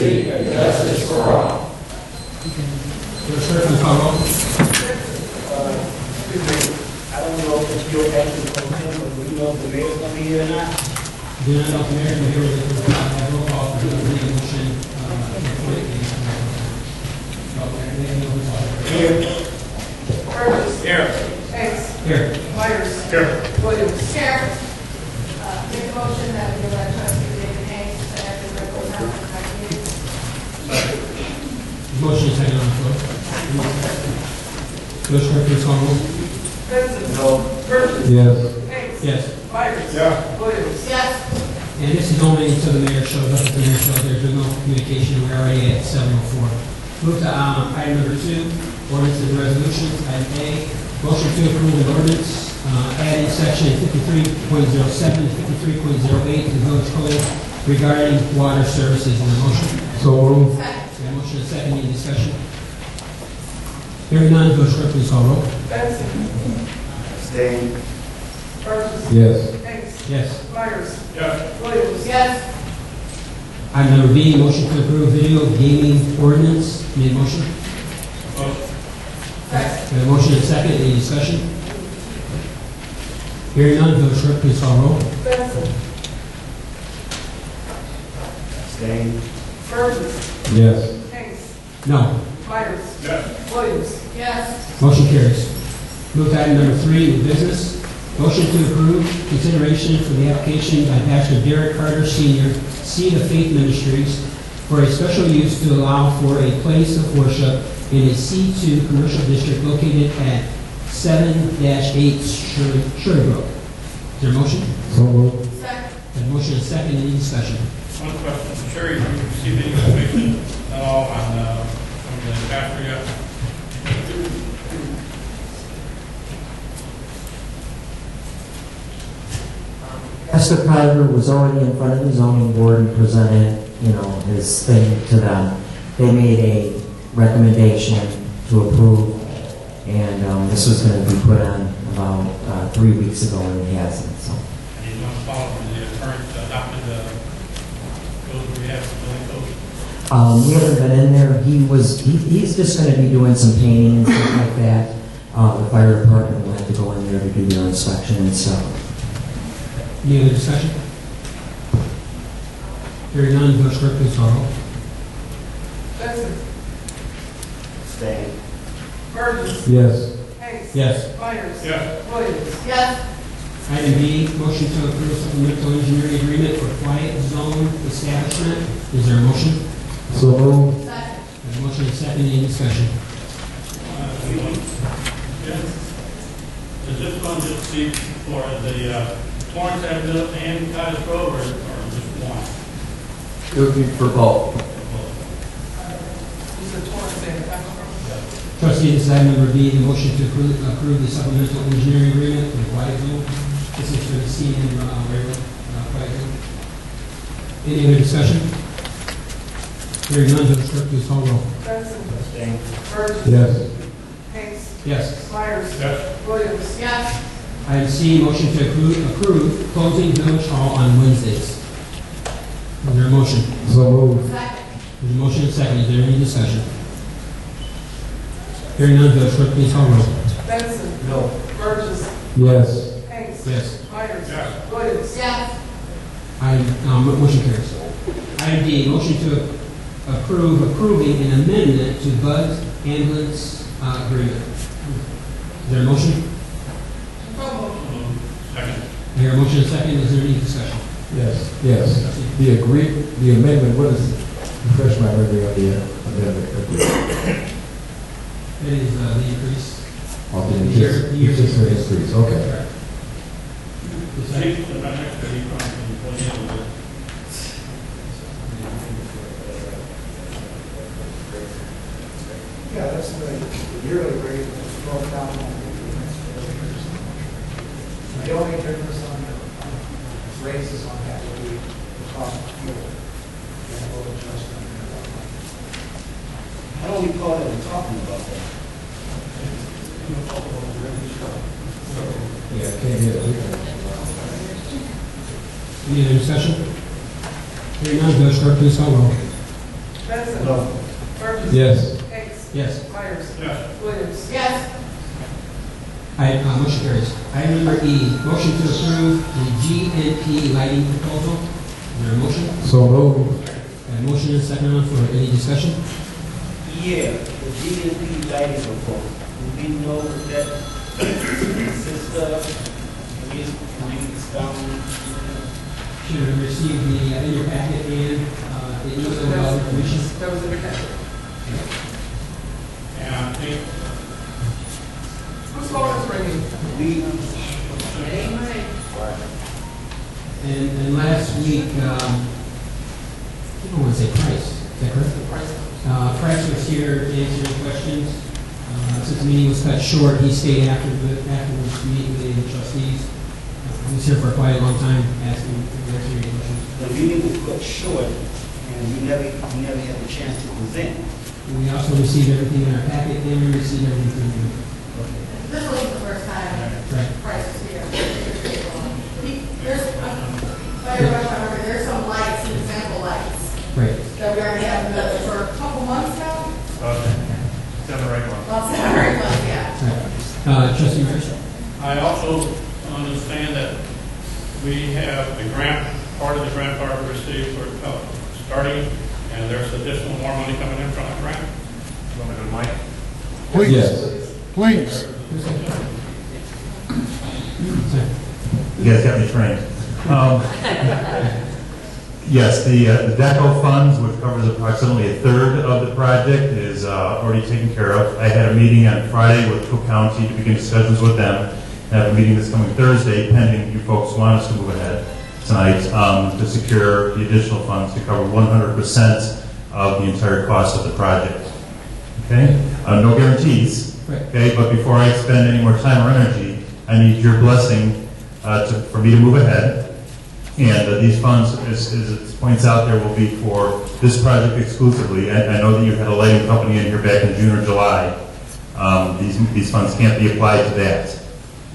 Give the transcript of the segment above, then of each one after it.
liberty, and justice for all. Excuse me, I don't know if you're acting for him, but we know if the mayor's gonna be here or not. Then I don't mayor, the mayor will have roll call for the motion. Burgess. Here. Hanks. Here. Myers. Here. Williams. Here. Make a motion that we elect trustee David Hanks to act as regular member for the next meeting. Motion is second on the floor. Village clerk, please call roll. Benson. No. Burgess. Yes. Hanks. Yes. Myers. Yeah. Williams. Yes. And this is only until the mayor shows up. If the mayor shows, there's no communication. We're already at 7:04. Move to item number 2, ordinances and resolutions. Item A, motion to approve an ordinance adding section 53.07 and 53.08 to the village code regarding water services. Is there a motion? So moved. A motion is second. Any discussion? Hearing none, village clerk, please call roll. Benson. Stay. Burgess. Yes. Hanks. Yes. Myers. Yeah. Williams. Yes. Item number B, motion to approve video gaming ordinance. Need a motion? Second. We have a motion and second. Any discussion? Hearing none, village clerk, please call roll. Benson. Stay. Burgess. Yes. Hanks. No. Myers. Yeah. Williams. Yes. Motion carries. Move to item number 3, new business. Motion to approve consideration for the application by Pastor Derek Carter Sr., Seed of Faith Ministries, for a special use to allow for a place of worship in a C2 commercial district located at 7-8 Sugar Brook. Is there a motion? So moved. Second. A motion and second. Any discussion? One question, I'm sure you received any information at all on, from the pastor yet? Pastor Carter was already in front of the zoning board and presented, his thing to them. They made a recommendation to approve, and this was going to be put on about 3 weeks ago, and it hasn't, so. And he's going to follow the current adopted code we have, the building code? We haven't been in there. He's just going to be doing some painting and stuff like that. The fire department will have to go in there to do their inspection and stuff. Any other discussion? Hearing none, village clerk, please call roll. Benson. Stay. Burgess. Yes. Hanks. Yes. Myers. Yeah. Williams. Yes. Item B, motion to approve supplemental engineering agreement for quiet zone establishment. Is there a motion? So moved. Second. A motion and second. Any discussion? Is this going to just be for the Torrance Avenue and Cottage Grove, or just one? It would be for both. These are Torrance and Pepper. Trustee, this is item number B, the motion to approve the supplemental engineering agreement for the quiet zone. This is for the CN railroad quiet zone. Any other discussion? Hearing none, village clerk, please call roll. Benson. Stay. Burgess. Yes. Hanks. Yes. Myers. Yes. Williams. Yes. Item C, motion to approve closing village hall on Wednesdays. Is there a motion? So moved. Second. There's a motion and second. Is there any discussion? Hearing none, village clerk, please call roll. Benson. No. Burgess. Yes. Hanks. Yes. Myers. Yes. Williams. Yes. Motion carries. Item D, motion to approving an amendment to Bud's ambulance agreement. Is there a motion? Second. I hear a motion and second. Is there any discussion? Yes. Yes. The amendment, what is, refresh my memory on the amendment. It is the increase. Okay, Year- it's just an increase, okay. Correct. Is that- Chief, the next day, you probably can put in with it. Yeah, that's the yearly rate that's broken down on the The only difference on the raises on that would be the cost of fuel. And we'll adjust on that. I don't recall that we're talking about that. Yeah, can't hear it. Any other discussion? Hearing none, village clerk, please call roll. Benson. No. Burgess. Yes. Hicks. Yes. Myers. Yes. Williams. Yes. Motion carries. Item number E, motion to approve the GNP lighting proposal. Is there a motion? So moved. A motion and a second on the floor. Any discussion? Yeah, the GNP lighting report. Do we know what that consists of? We down. Should have received the, in your packet and, the email with all the information. That was in the packet. And I think Whose phone is ringing? We, And last week, I don't want to say Price, is that correct? Price was here to answer your questions. Since the meeting was cut short, he stayed afterwards to meet with the trustees. He was here for quite a long time, asking answering your questions. the meeting was cut short, and we never had a chance to present. We also received everything in our packet, and we received everything from you. This wasn't the first time Right. Price was here. There's some lights, some example lights, Right. that we already have for a couple months now. it's in the right one. Well, it's not very much, yeah. Right. Trustee Rich? I also understand that we have the grant, part of the grant part we received for starting, and there's additional more money coming in from the grant. You want to go to Mike? Yes. Please. You guys got me trained. Yes, the DECO funds, which covers approximately a third of the project, is already taken care of. I had a meeting on Friday with Cook County to begin discussions with them. I have a meeting this coming Thursday, pending you folks want us to move ahead tonight, to secure the additional funds to cover 100% of the entire cost of the project. Okay? No guarantees. Right. Okay, but before I spend any more time or energy, I need your blessing for me to move ahead. And these funds, as it points out there, will be for this project exclusively. I know that you had a lighting company in here back in June or July. These funds can't be applied to that.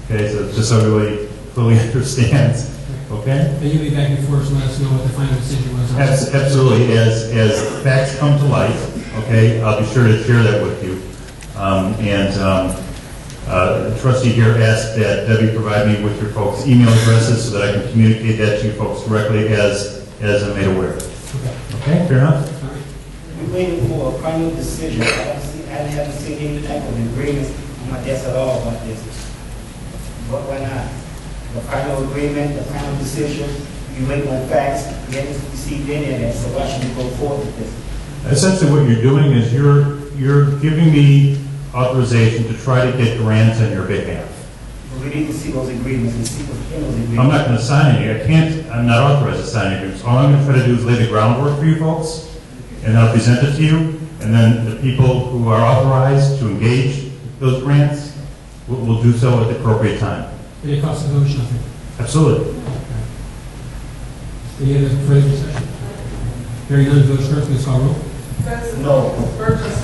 Okay, so just so everybody fully understands. Okay? And you'll be back before us to let us know what the final decision was. Absolutely. As facts come to light, okay, I'll be sure to share that with you. The trustee here asked that Debbie provide me with your folks' email addresses so that I can communicate that to you folks directly as I'm made aware. Okay, fair enough? We're waiting for a final decision. I haven't seen any type of agreements on my desk at all about this. But why not? The final agreement, the final decision, you wait on facts, you haven't received any of that, so why should we go forward with this? Essentially what you're doing is you're giving me authorization to try to get grants on your behalf. We need to see those agreements and see what's in those agreements. I'm not going to sign any. I'm not authorized to sign any agreements. All I'm going to try to do is lay the groundwork for you folks, and I'll present it to you, and then the people who are authorized to engage those grants will do so at the appropriate time. Any cost of village, nothing. Absolutely. Any other further discussion? Hearing none, village clerk, please call roll. Benson. No. Burgess.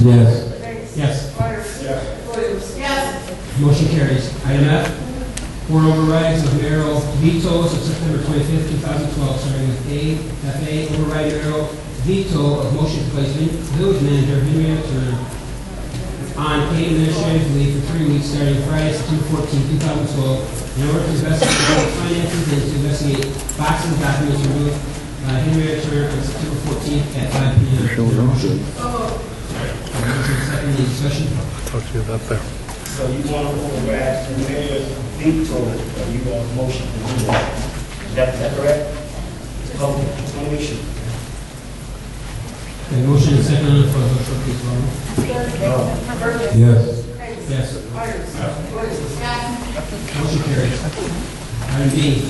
Yes. Hicks. Yes. Myers. Williams. Yes. Motion carries. Item F, board overrides of mayoral vetoes of September 25th, 2012, starting with A, FA, override mayoral veto of motion to place village manager Henrietta Turner on paid administrative leave for 3 weeks starting Friday, September 14th, 2012, in order to investigate finances and to investigate boxes of documents removed by Henrietta Turner on September 14th at 5 p.m. Motion. Motion second, any discussion? Talk to you about that. So you want to override the mayor's veto, or you want a motion to do that? Is that correct? Okay, just want to make sure. Okay, motion and second on the floor, village clerk, please call roll. Burgess. Yes. Hicks. Yes. Myers. Williams. Yes. Motion carries. Item B,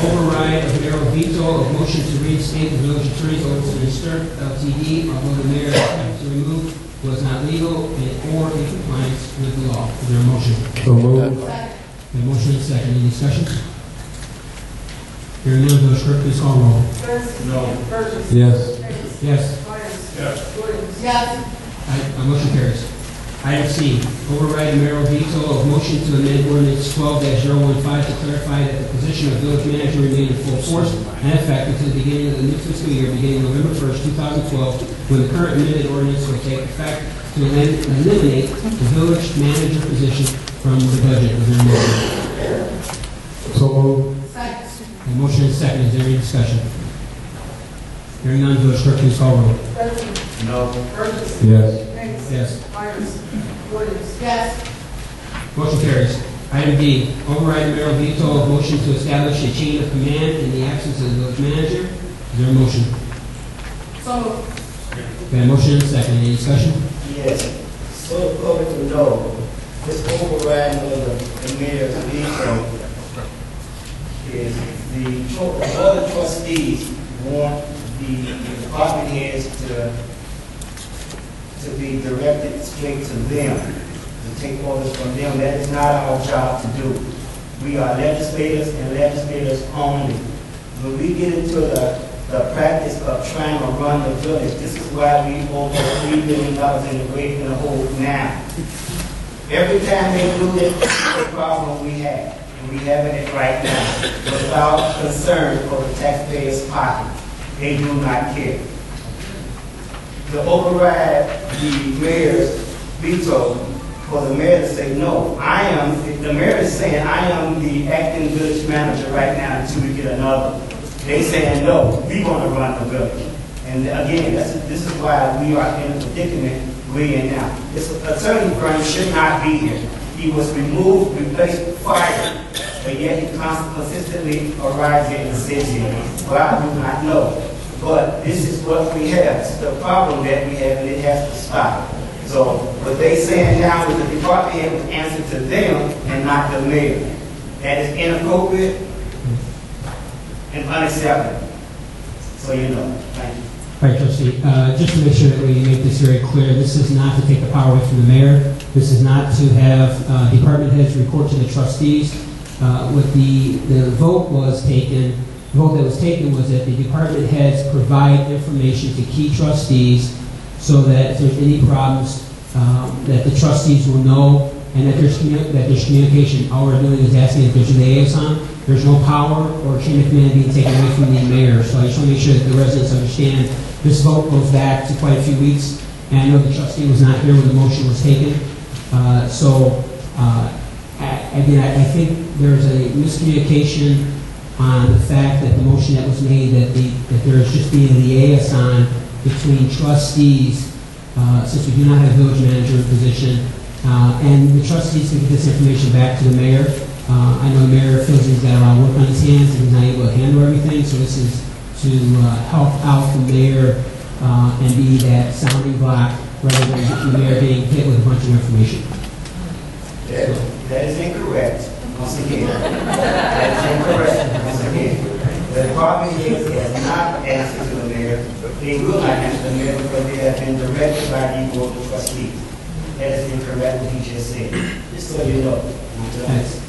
override of mayoral veto of motion to reinstate the village attorney's office in Sturt LTD, although the mayor's attempt to remove was not legal or in compliance with the law. Is there a motion? So moved. The motion is second. Any discussion? Hearing none, village clerk, please call roll. Benson. No. Burgess. Yes. Hicks. Yes. Myers. Yes. Williams. Yes. Motion carries. Item C, override mayoral veto of motion to amend ordinance 12-015 to clarify that the position of village manager remain in full force and effect until the beginning of the new fiscal year, beginning November 1st, 2012, when the current amended ordinance will take effect to eliminate the village manager position from the budget. Is there a motion? So moved. Second. A motion and second. Is there any discussion? Hearing none, village clerk, please call roll. President. No. Burgess. Yes. Hicks. Yes. Myers. Williams. Yes. Motion carries. Item D, override mayoral veto of motion to establish a chain of command in the absence of the village manager. Is there a motion? So moved. Okay, motion and second. Any discussion? Yes. So the public to know, this overriding of the mayor's veto is the board of trustees want the department heads to be directed straight to them, to take orders from them. That is not our job to do. We are legislators and legislators only. When we get into the practice of trying to run the village, this is why we over $3 million in the hole now. Every time they do it, it's a problem we have. And we having it right now. Without concern for the taxpayers' pocket. They do not care. To override the mayor's veto, for the mayor to say, no, the mayor is saying, I am the acting village manager right now until we get another. They saying, no, we want to run the village. And again, this is why we are in a predicament we're in now. This attorney firm should not be here. He was removed, replaced, fired, but yet he consistently arrives here and sits here. Well, I do not know. But this is what we have. It's the problem that we have, and it has to stop. So what they saying now is the department head was answer to them and not the mayor. That is inappropriate and unacceptable. So you know. Thank you. All right, trustee, just to make sure that we make this very clear, this is not to take the power away from the mayor. This is not to have department heads report to the trustees. What the vote was taken, the vote that was taken was that the department heads provide information to key trustees so that if there's any problems, that the trustees will know and that there's communication. All we're doing is asking if there's a liaison. There's no power or chain of command being taken away from the mayor. So I just want to make sure that the residents understand this vote goes back to quite a few weeks. And I know the trustee was not here when the motion was taken. Again, I think there's a miscommunication on the fact that the motion that was made that there's just being a liaison between trustees, since we do not have a village manager in position, and the trustees can get this information back to the mayor. I know the mayor feels he's got a lot of work on his hands and he's not able to handle everything, so this is to help out the mayor and be that sounding block rather than the mayor being hit with a bunch of information. That is incorrect. Once again, that is incorrect. Once again, the department heads has not answered to the mayor. They will not answer the mayor because they have been directed by the board of trustees. That is incorrect what he just said. Just so you know. Thanks.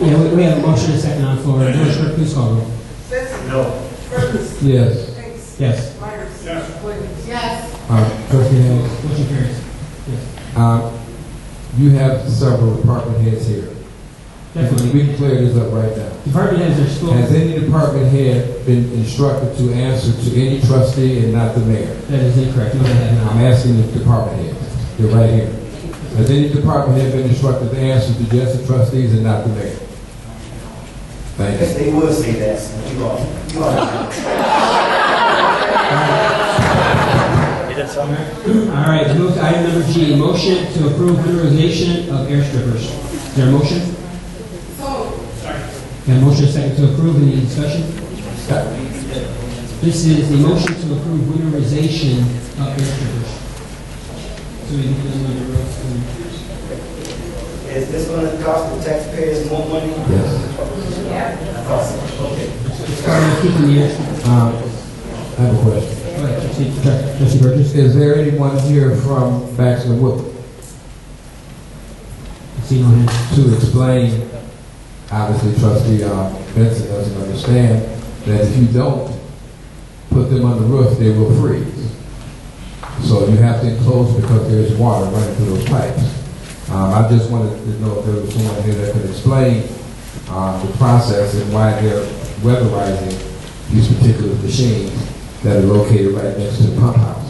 Yeah, we have a motion and a second on the floor. Village clerk, please call roll. No. Burgess. Yes. Hicks. Yes. Myers. Yes. Williams. Yes. Trustee Hayes, Motion carries. Yes. you have several department heads here. Definitely. We can clear this up right now. Department heads are still, Has any department head been instructed to answer to any trustee and not the mayor? that is incorrect. No, they have I'm not. asking the department heads. They're right here. Has any department head been instructed to answer to just the trustees and not the mayor? Thank Yes, you. they will say that. So you are. All right, move to item number G, motion to approve winterization of air strippers. Is there a motion? So Got a motion second to approve. Any discussion? This is the motion to approve winterization of air strippers. So we can put them on the road. Is this going to cost the taxpayers more money? Yes. Okay. Start with keeping the air strippers. I have a question. Go ahead, Trustee Burgess. Is there anyone here from Baxter Wood See no hands. to explain, obviously trustee Benson doesn't understand, that if you don't put them on the roof, they will freeze? So you have to enclose because there's water running through those pipes. I just wanted to know if there was someone here that could explain the process and why they're weatherizing these particular machines that are located right next to the pump house.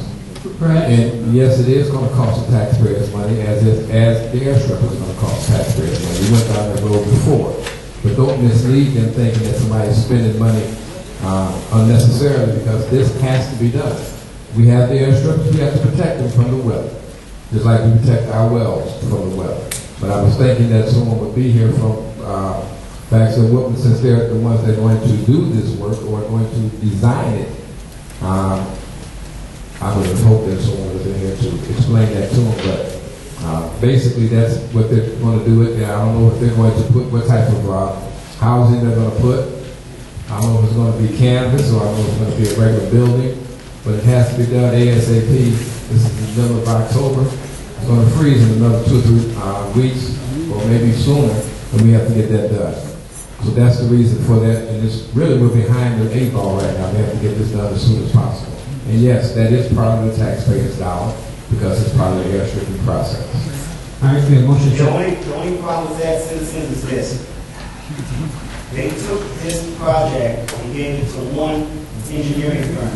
Correct. And yes, it is going to cost the taxpayers money, as the airstrip is going to cost taxpayers money. We went down that road before. But don't mislead them thinking that somebody's spending money unnecessarily, because this has to be done. We have the airstrips, we have to protect them from the weather, just like we protect our wells from the weather. But I was thinking that someone would be here from Facts and Whitman, since they're the ones that are going to do this work or are going to design it. I would have hoped that someone was in here to explain that to them, but basically that's what they're going to do. I don't know if they're going to put what type of housing they're going to put. I don't know if it's going to be canvas or I don't know if it's going to be a regular building, but it has to be done ASAP. This is the middle of October. It's going to freeze in another 2 or 3 weeks or maybe sooner, and we have to get that done. So that's the reason for that, and it's really we're behind the 8 ball right now. We have to get this done as soon as possible. And yes, that is part of the taxpayers' dollar because it's part of the airstripping process. All right, we have a motion. The only problem with that, citizens, is this. They took this project and gave it to one engineering firm.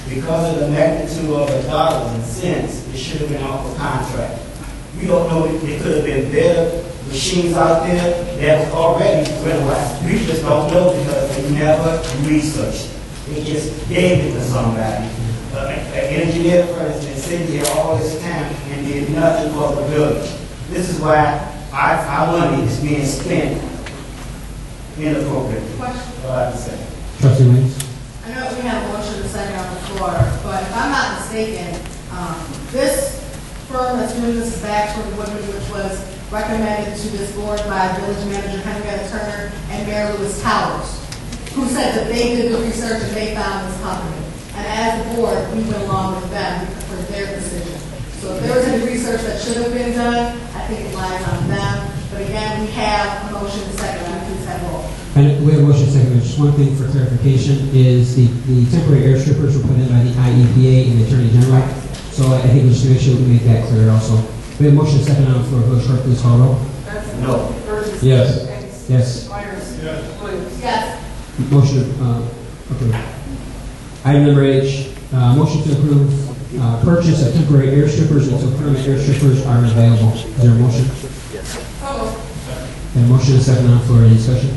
Because of the magnitude of the dollars and cents, it should have been off the contract. We don't know if there could have been better machines out there that was already realized. We just don't know because they never researched. They just gave it to somebody. An engineer firm has been sitting here all this time and did nothing for the village. This is why our money is being spent inappropriately. Question. All I have to say. Trustee Williams. I know we have a motion to second on the floor, but if I'm not mistaken, this firm that's doing this is Baxter Woodman, which was recommended to this board by village manager Henrietta Turner and Mayor Lewis Towers, who said that they did the research and they found this company. And as a board, we went along with them for their decision. So if there was any research that should have been done, I think it lies on them. But again, we have a motion to second. Please have roll. And we have a motion second. Just one thing for clarification is the temporary air strippers were put in by the IEPA and the Attorney General. So I think we should make sure we make that clear also. We have a motion second on the floor. Village Clerk, please call roll. No. Yes. Yes. Yes. Motion approved. Item number H, motion to approve purchase of temporary air strippers until permanent air strippers are available. Is there a motion? And a motion and a second on the floor. Any discussion?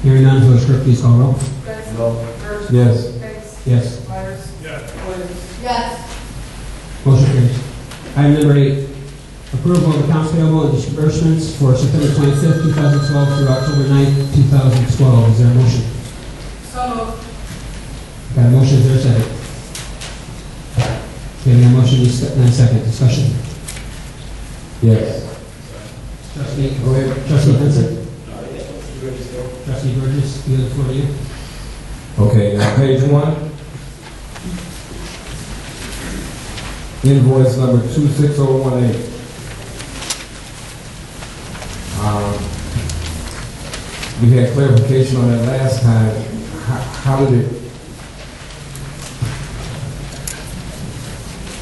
Hearing none, Village Clerk, please call roll. No. Yes. Yes. Yes. Motion carries. Item number 8, approval of accounts payable and disbursements for September 25th, 2012 through October 9th, 2012. Is there a motion? So moved. Got a motion, is there a second? Okay, we have a motion and a second. Discussion. Yes. Trustee, Go ahead. Trustee Vincent. Trustee Burgess, you have the floor to you. Okay, now page 1. Invoice number 26018. We had clarification on that last time. How did it?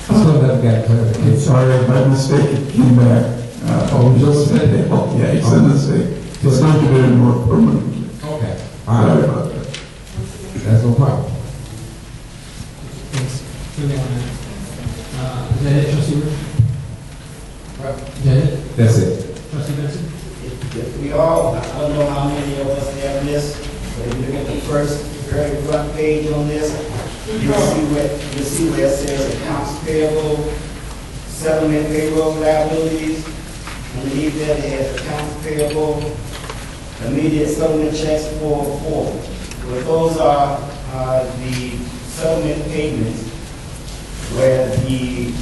I still haven't got clarification. Sorry, by mistake, it came back. Oh, just a minute. Yeah, it's a mistake. It's not to be more permanently. Okay. All Sorry right. about that. That's no problem. Is that it, Trustee Burgess? Is that it? That's it. Trustee Benson? If we all, I don't know how many of us have this, but if you look at the first, very front page on this, you'll see where it says accounts payable, settlement payroll liabilities. Underneath that, it has accounts payable, immediate settlement checks for. Well, those are the settlement payments where the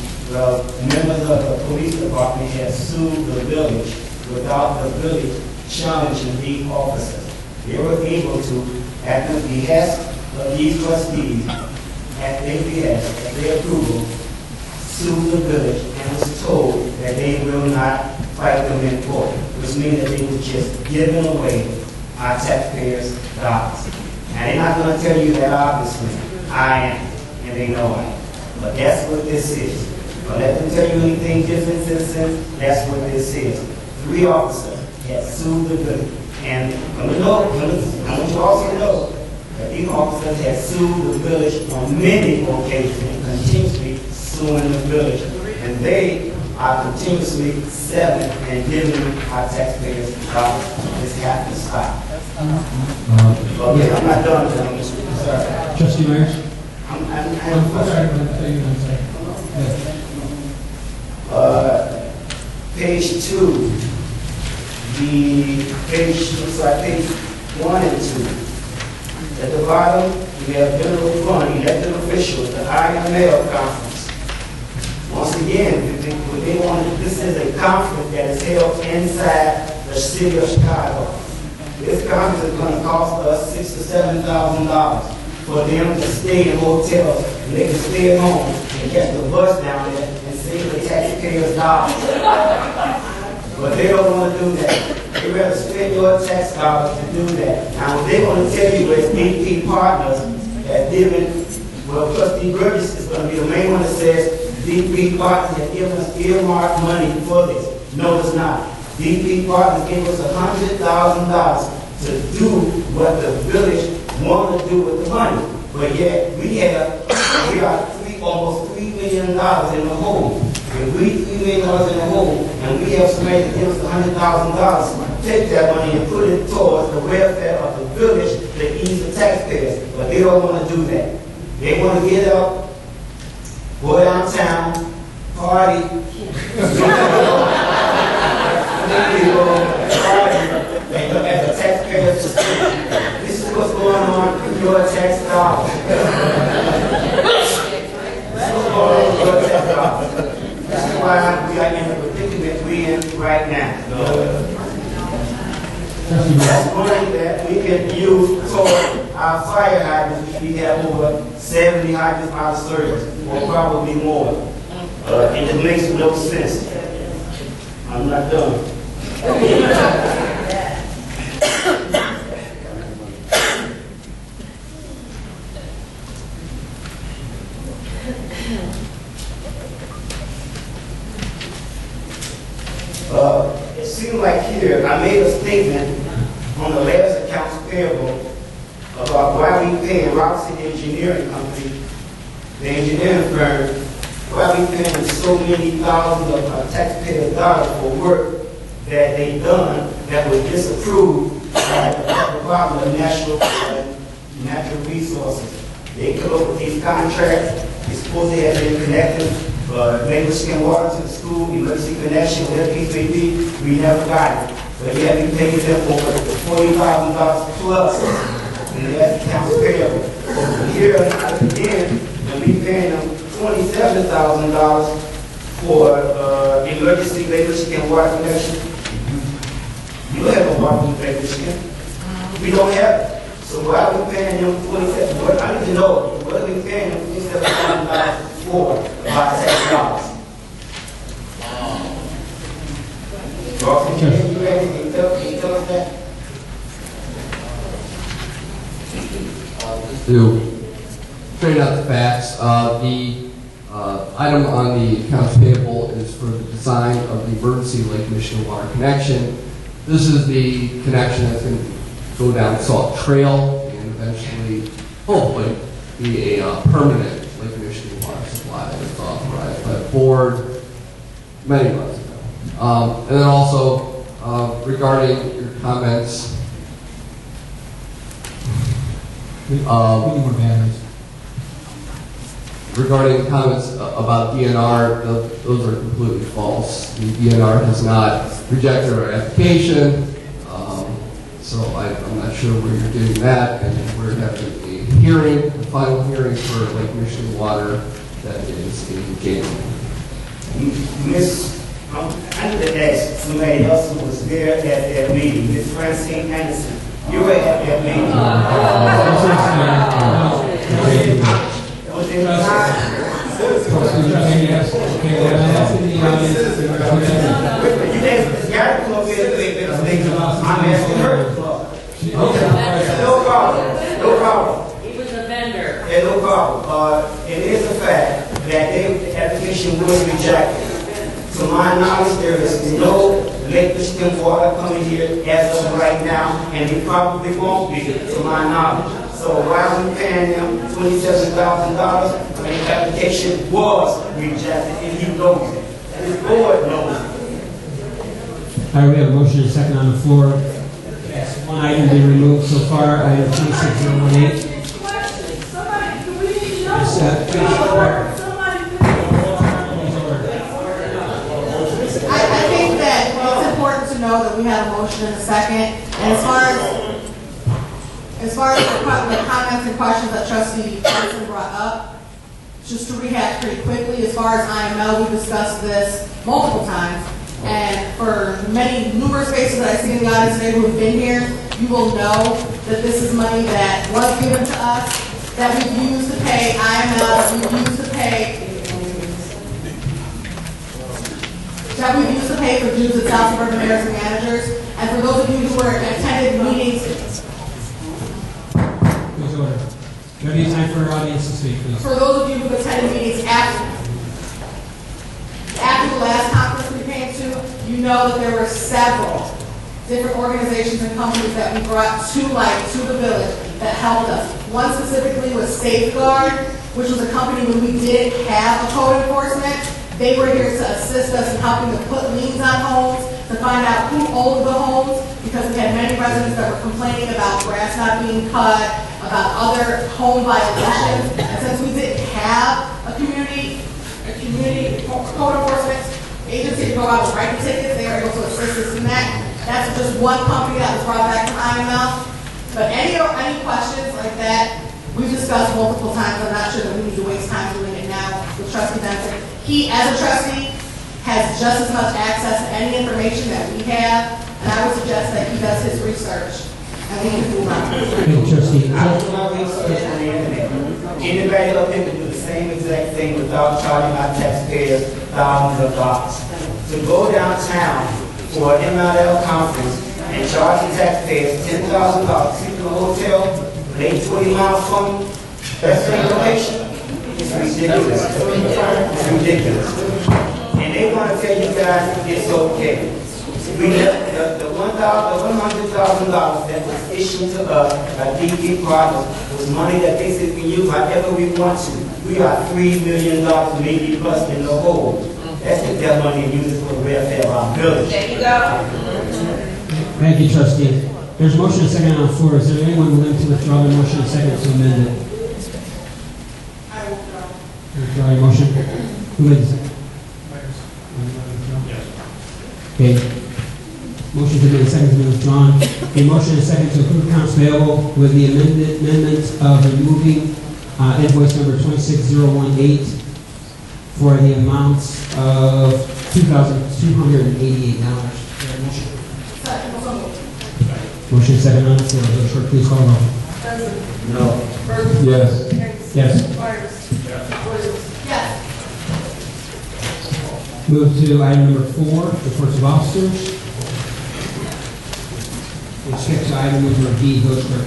members of the police department have sued the village without the village challenging the officers. They were able to, at the behest of these trustees, at their behest, at their approval, sue the village and was told that they will not fight them in court, which means that they were just giving away our taxpayers' dollars. And they're not going to tell you that, obviously. I am, and they know I am. But that's what this is. Don't let them tell you anything different, citizens. That's what this is. 3 officers had sued the village. And I want you also to know that these officers had sued the village on many occasions and continuously suing the village. And they are continuously selling and giving our taxpayers dollars. This has to stop. Okay, I'm not done, gentlemen. Sorry. Trustee Myers? I'm sorry. Page 2, page 1 and 2. At the bottom, we have general fund, elected officials, the IML conference. Once again, this is a conference that is held inside the city of Chicago. This conference is going to cost us $6,000 to $7,000 for them to stay in hotels, and they can stay at home and catch the bus down there and save the taxpayers dollars. But they don't want to do that. They rather spend your tax dollars to do that. Now, what they're going to tell you is DP Partners that given, well, Trustee Burgess is going to be the main one that says DP Partners have given us earmarked money for this. No, it's not. DP Partners gave us $100,000 to do what the village wanted to do with the money. But yet, we are almost $3 million in the hole. If we $3 million in the hole, and we have somebody to give us $100,000, take that money and put it towards the welfare of the village to ease the taxpayers. But they don't want to do that. They want to get up, go downtown, party, and look at the taxpayers. This is what's going on with your tax dollars. This is why we are in the predicament we're in right now. That's money that we can use toward our fire hydrants. We have over 70 hydrants out of service, or probably more. And it makes no sense. I'm not done. It seems like here, I made a statement on the last accounts payable about why we pay Roxy Engineering Company, the engineering firm, why we paying so many thousands of taxpayers' dollars for work that they done that was disapproved by the Department of Natural Resources. They come up with these contracts. It's supposed to have been connected. Labor skin water to the school, emergency connection, whatever it may be, we never got it. But yet we paid them over $40,000 plus, and that's accounts payable. Here again, and we paying them $27,000 for emergency labor skin water connection. You don't have a water labor skin. We don't have it. So why are we paying them $47,000? I need to know, what are we paying them $47,000 for by tax dollars? Can you tell us that? Just to straighten out the facts, the item on the accounts payable is for the design of the emergency Lake Michigan water connection. This is the connection that's going to go down Sauk Trail and eventually, hopefully, be a permanent Lake Michigan water supply that's authorized by the board many months ago. And then also, regarding your comments, We need more batteries. regarding comments about DNR, those are completely false. The DNR has not rejected our application, so I'm not sure where you're getting that, and we're having a hearing, the final hearing for Lake Michigan Water that is in January. I need to ask somebody else who was there at that meeting, Miss Francine Anderson. You were at that meeting. Was it you got to come up here I'm asking her. No problem. No problem. He was a vendor. Yeah, no problem. It is a fact that the application was rejected. To my knowledge, there is no Lake Michigan water coming here as of right now, and it probably won't be, to my knowledge. So why are we paying them $27,000 when the application was rejected, and he knows it, and his board knows it? All right, we have a motion and a second on the floor. Yes, one item been removed so far, item 26018. Somebody, do we need to know? Yes, I think that it's important to know that we have a motion in a second, and as far as the comments and questions that Trustee Johnson brought up, just to recap pretty quickly, as far as IML, we discussed this multiple times, and for numerous faces that I see in the audience today who have been here, you will know that this is money that was given to us, that we've used to pay IML, we've used to pay for dues at South Suburban mayors and managers. And for those of you who were attended meetings, please order. There'll be time for our audience to speak, please. for those of you who attended meetings after the last conference we came to, you know that there were several different organizations and companies that we brought to the village that helped us. One specifically was Safeguard, which was a company when we didn't have a code enforcement. They were here to assist us in helping to put liens on homes, to find out who owned the homes, because we had many residents that were complaining about grass not being cut, about other home violations. And since we didn't have a community code enforcement agency to go out and write the tickets, they were able to assist us in that. That's just one company that was brought back from IML. But any questions like that, we've discussed multiple times. I'm not sure that we need to waste time doing it now with Trustee Benson. He, as a trustee, has just as much access to any information that we have, and I would suggest that he does his research, and we can move on. Thank you, Trustee. I do my research on the internet. Anybody up here can do the same exact thing without charging our taxpayers thousands of dollars. To go downtown for an MLL conference and charge the taxpayers $10,000, sleep in a hotel, lay 20 miles from that same location, it's ridiculous. It's ridiculous. And they want to tell you guys it's okay. We left the $100,000 that was issued to us by DP Projects was money that they said we can use however we want to. We are $3 million maybe plus in the hole. Let's take that money and use it for the welfare of our village. There you go. Thank you, Trustee. There's a motion and a second on the floor. Is there anyone willing to withdraw the motion and second to amend it? I will withdraw. Withdraw your motion. Who made the second? Okay. Motion to amend the second has been withdrawn. A motion and a second to approve accounts payable with the amendment of removing invoice number 26018 for the amounts of $2,288. Motion second on the floor. Village Clerk, please call the roll. No. Yes. Yes. Yes. Move to item number 4, reports of officers. We skip to item number D, Village Clerk.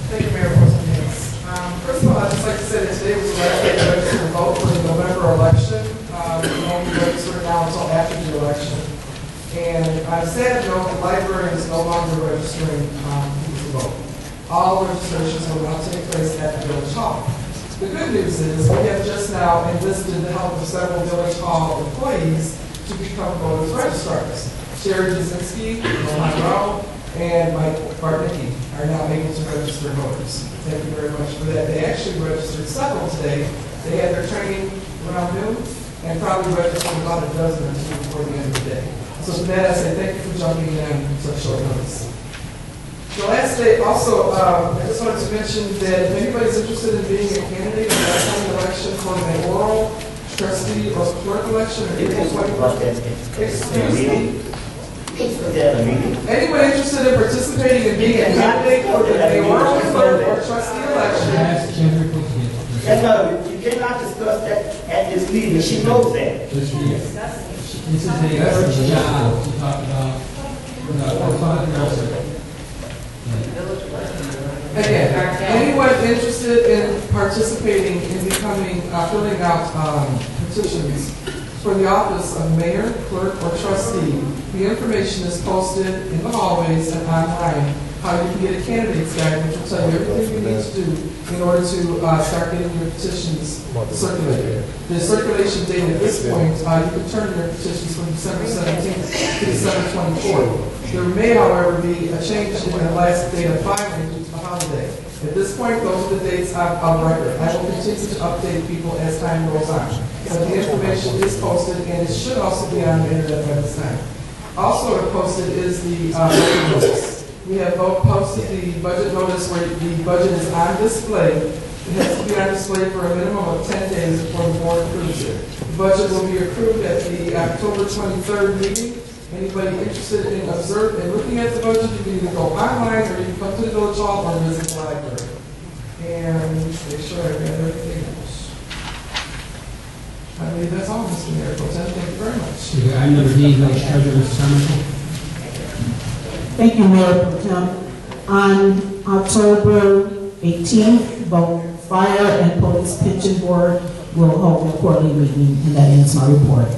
Thank you, Mayor Pro Tem Hicks. First of all, I'd just like to say that today was the last day to register to vote for the November election. You won't be registered now until after the election. And I'm sad to note the library is no longer registering people to vote. All registrations will now take place at the Village Hall. The good news is we have just now enlisted the help of several Village Hall employees to become voters registrars. Sherry Jasinski, Roland Rowe, and Mike Bartnicki are now able to register voters. Thank you very much for that. They actually registered several today. They had their training around noon and probably registered about a dozen or two before the end of the day. So for that, I say thank you for jumping in on such short notice. The last day, also, I just wanted to mention that if anybody's interested in being a candidate in the upcoming election for the mayoral, trustee, or clerk election, or April 21st, excuse me. Anyone interested in participating in being a candidate for the mayoral, clerk, or trustee election? You cannot discuss that at this meeting. She knows that. This is a first job to talk about. Again, anyone interested in participating in becoming, filling out petitions for the office of mayor, clerk, or trustee, the information is posted in the hallways and online. How you can get a candidate's guide, which will tell you everything you need to do in order to start getting your petitions circulated. The circulation date at this point, you can turn your petitions from December 17th to December 24th. There may, however, be a change in the last date of filing due to the holiday. At this point, those are the dates on record. I will continue to update people as time goes on. But the information is posted, and it should also be on the internet by this time. Also posted is the budget notice. We have both posted the budget notice where the budget is on display. It has to be on display for a minimum of 10 days before the board approves it. The budget will be approved at the October 23rd meeting. Anybody interested in observing and looking at the budget, you can either go online or you can come to the village hall or visit the library. And make sure I got everything else. I believe that's all, Mr. Mayor. Thank you very much. Item number D, Village Treasurer, Mr. Summerall. Thank you, Mayor Pro Tem. On October 18th, both Fire and Police Pension Board will hold a quarterly meeting, and that ends my report.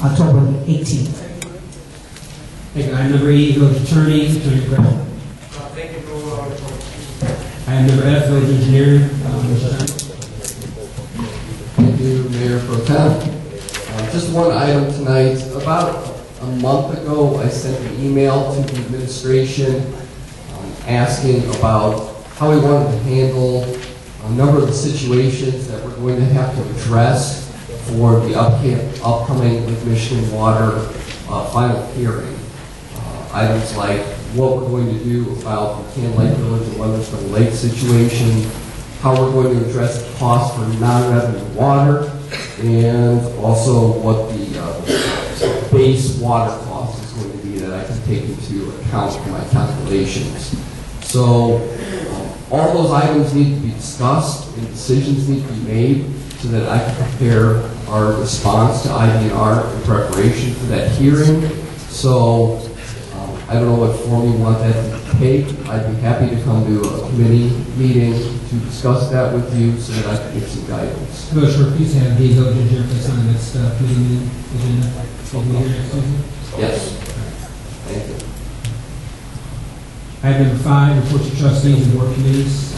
October 18th. Thank you. Item number E, Village Attorney, Attorney Brown. Thank you for all the report. Item number F, Village Engineer, Mr. Summerall. Thank you, Mayor Pro Tem. Just one item tonight. About a month ago, I sent an email to the administration asking about how we wanted to handle a number of the situations that we're going to have to address for the upcoming Lake Michigan Water final hearing. Items like what we're going to do about the Can Lake Village and Weatherspoon Lake situation, how we're going to address the cost for non-revenue water, and also what the base water cost is going to be that I can take into account for my calculations. So all those items need to be discussed and decisions need to be made so that I can prepare our response to IDNR in preparation for that hearing. So I don't know what form you want that to take. I'd be happy to come to a committee meeting to discuss that with you so that I can get some guidance. Village Clerk, please have the Village Engineer place on the next committee meeting agenda. Yes. Thank you. Item number 5, reports of trustees and board committees.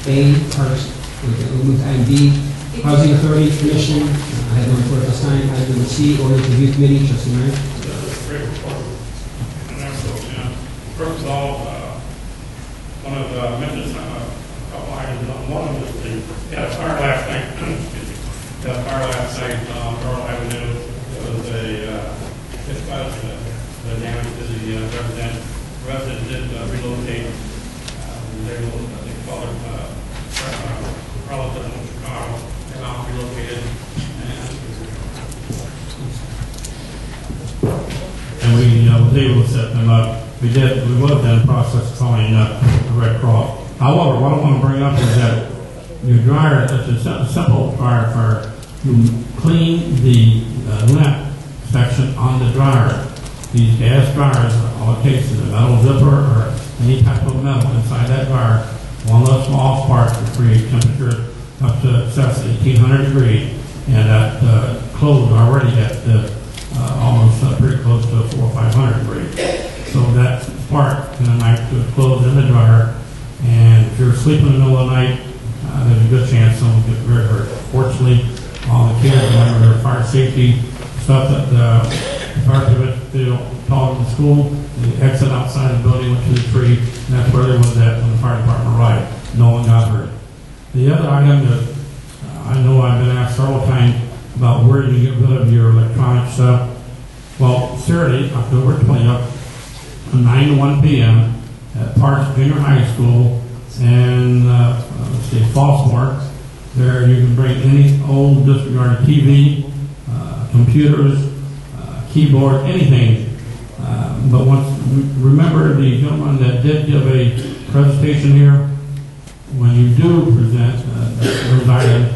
A, Parks, we'll move to item B, Housing Authority Commission. I have no report at this time. Item number C, Ordinance Review Committee, Trustee Meyer. Great report. First of all, one of the mentions, a couple items. One of them is the fire last night. The fire last night on Laurel Avenue. It was the damage to the resident. The resident did relocate. They call it relative in Chicago. They're now relocated. And we was able to set them up. We would have done a process of calling the Red Cross. However, what I want to bring up is that your dryer, it's a simple dryer for you clean the lint section on the dryer. These gas dryers, all it takes is a metal zipper or any type of metal inside that dryer. One little small spark to create temperature up to excess 1800 degrees, and that clothes are already at almost pretty close to 400 or 500 degrees. So that spark can ignite the clothes in the dryer, and if you're sleeping in the middle of the night, there's a good chance someone will get very hurt. Fortunately, all the kids remember their fire safety stuff that the fire department, they don't taught in school. They exit outside the building, went to the tree, and that's where they was at when the fire department arrived. No one got hurt. The other item that I know I've been asked several times about where you get rid of your electronic stuff. Well, Saturday, October 20th, from 9 to 1 p.m. at Parks Junior High School and Falsmore. There you can bring any old disregarded TV, computers, keyboard, anything. But remember the gentleman that did give a presentation here. When you do present those items,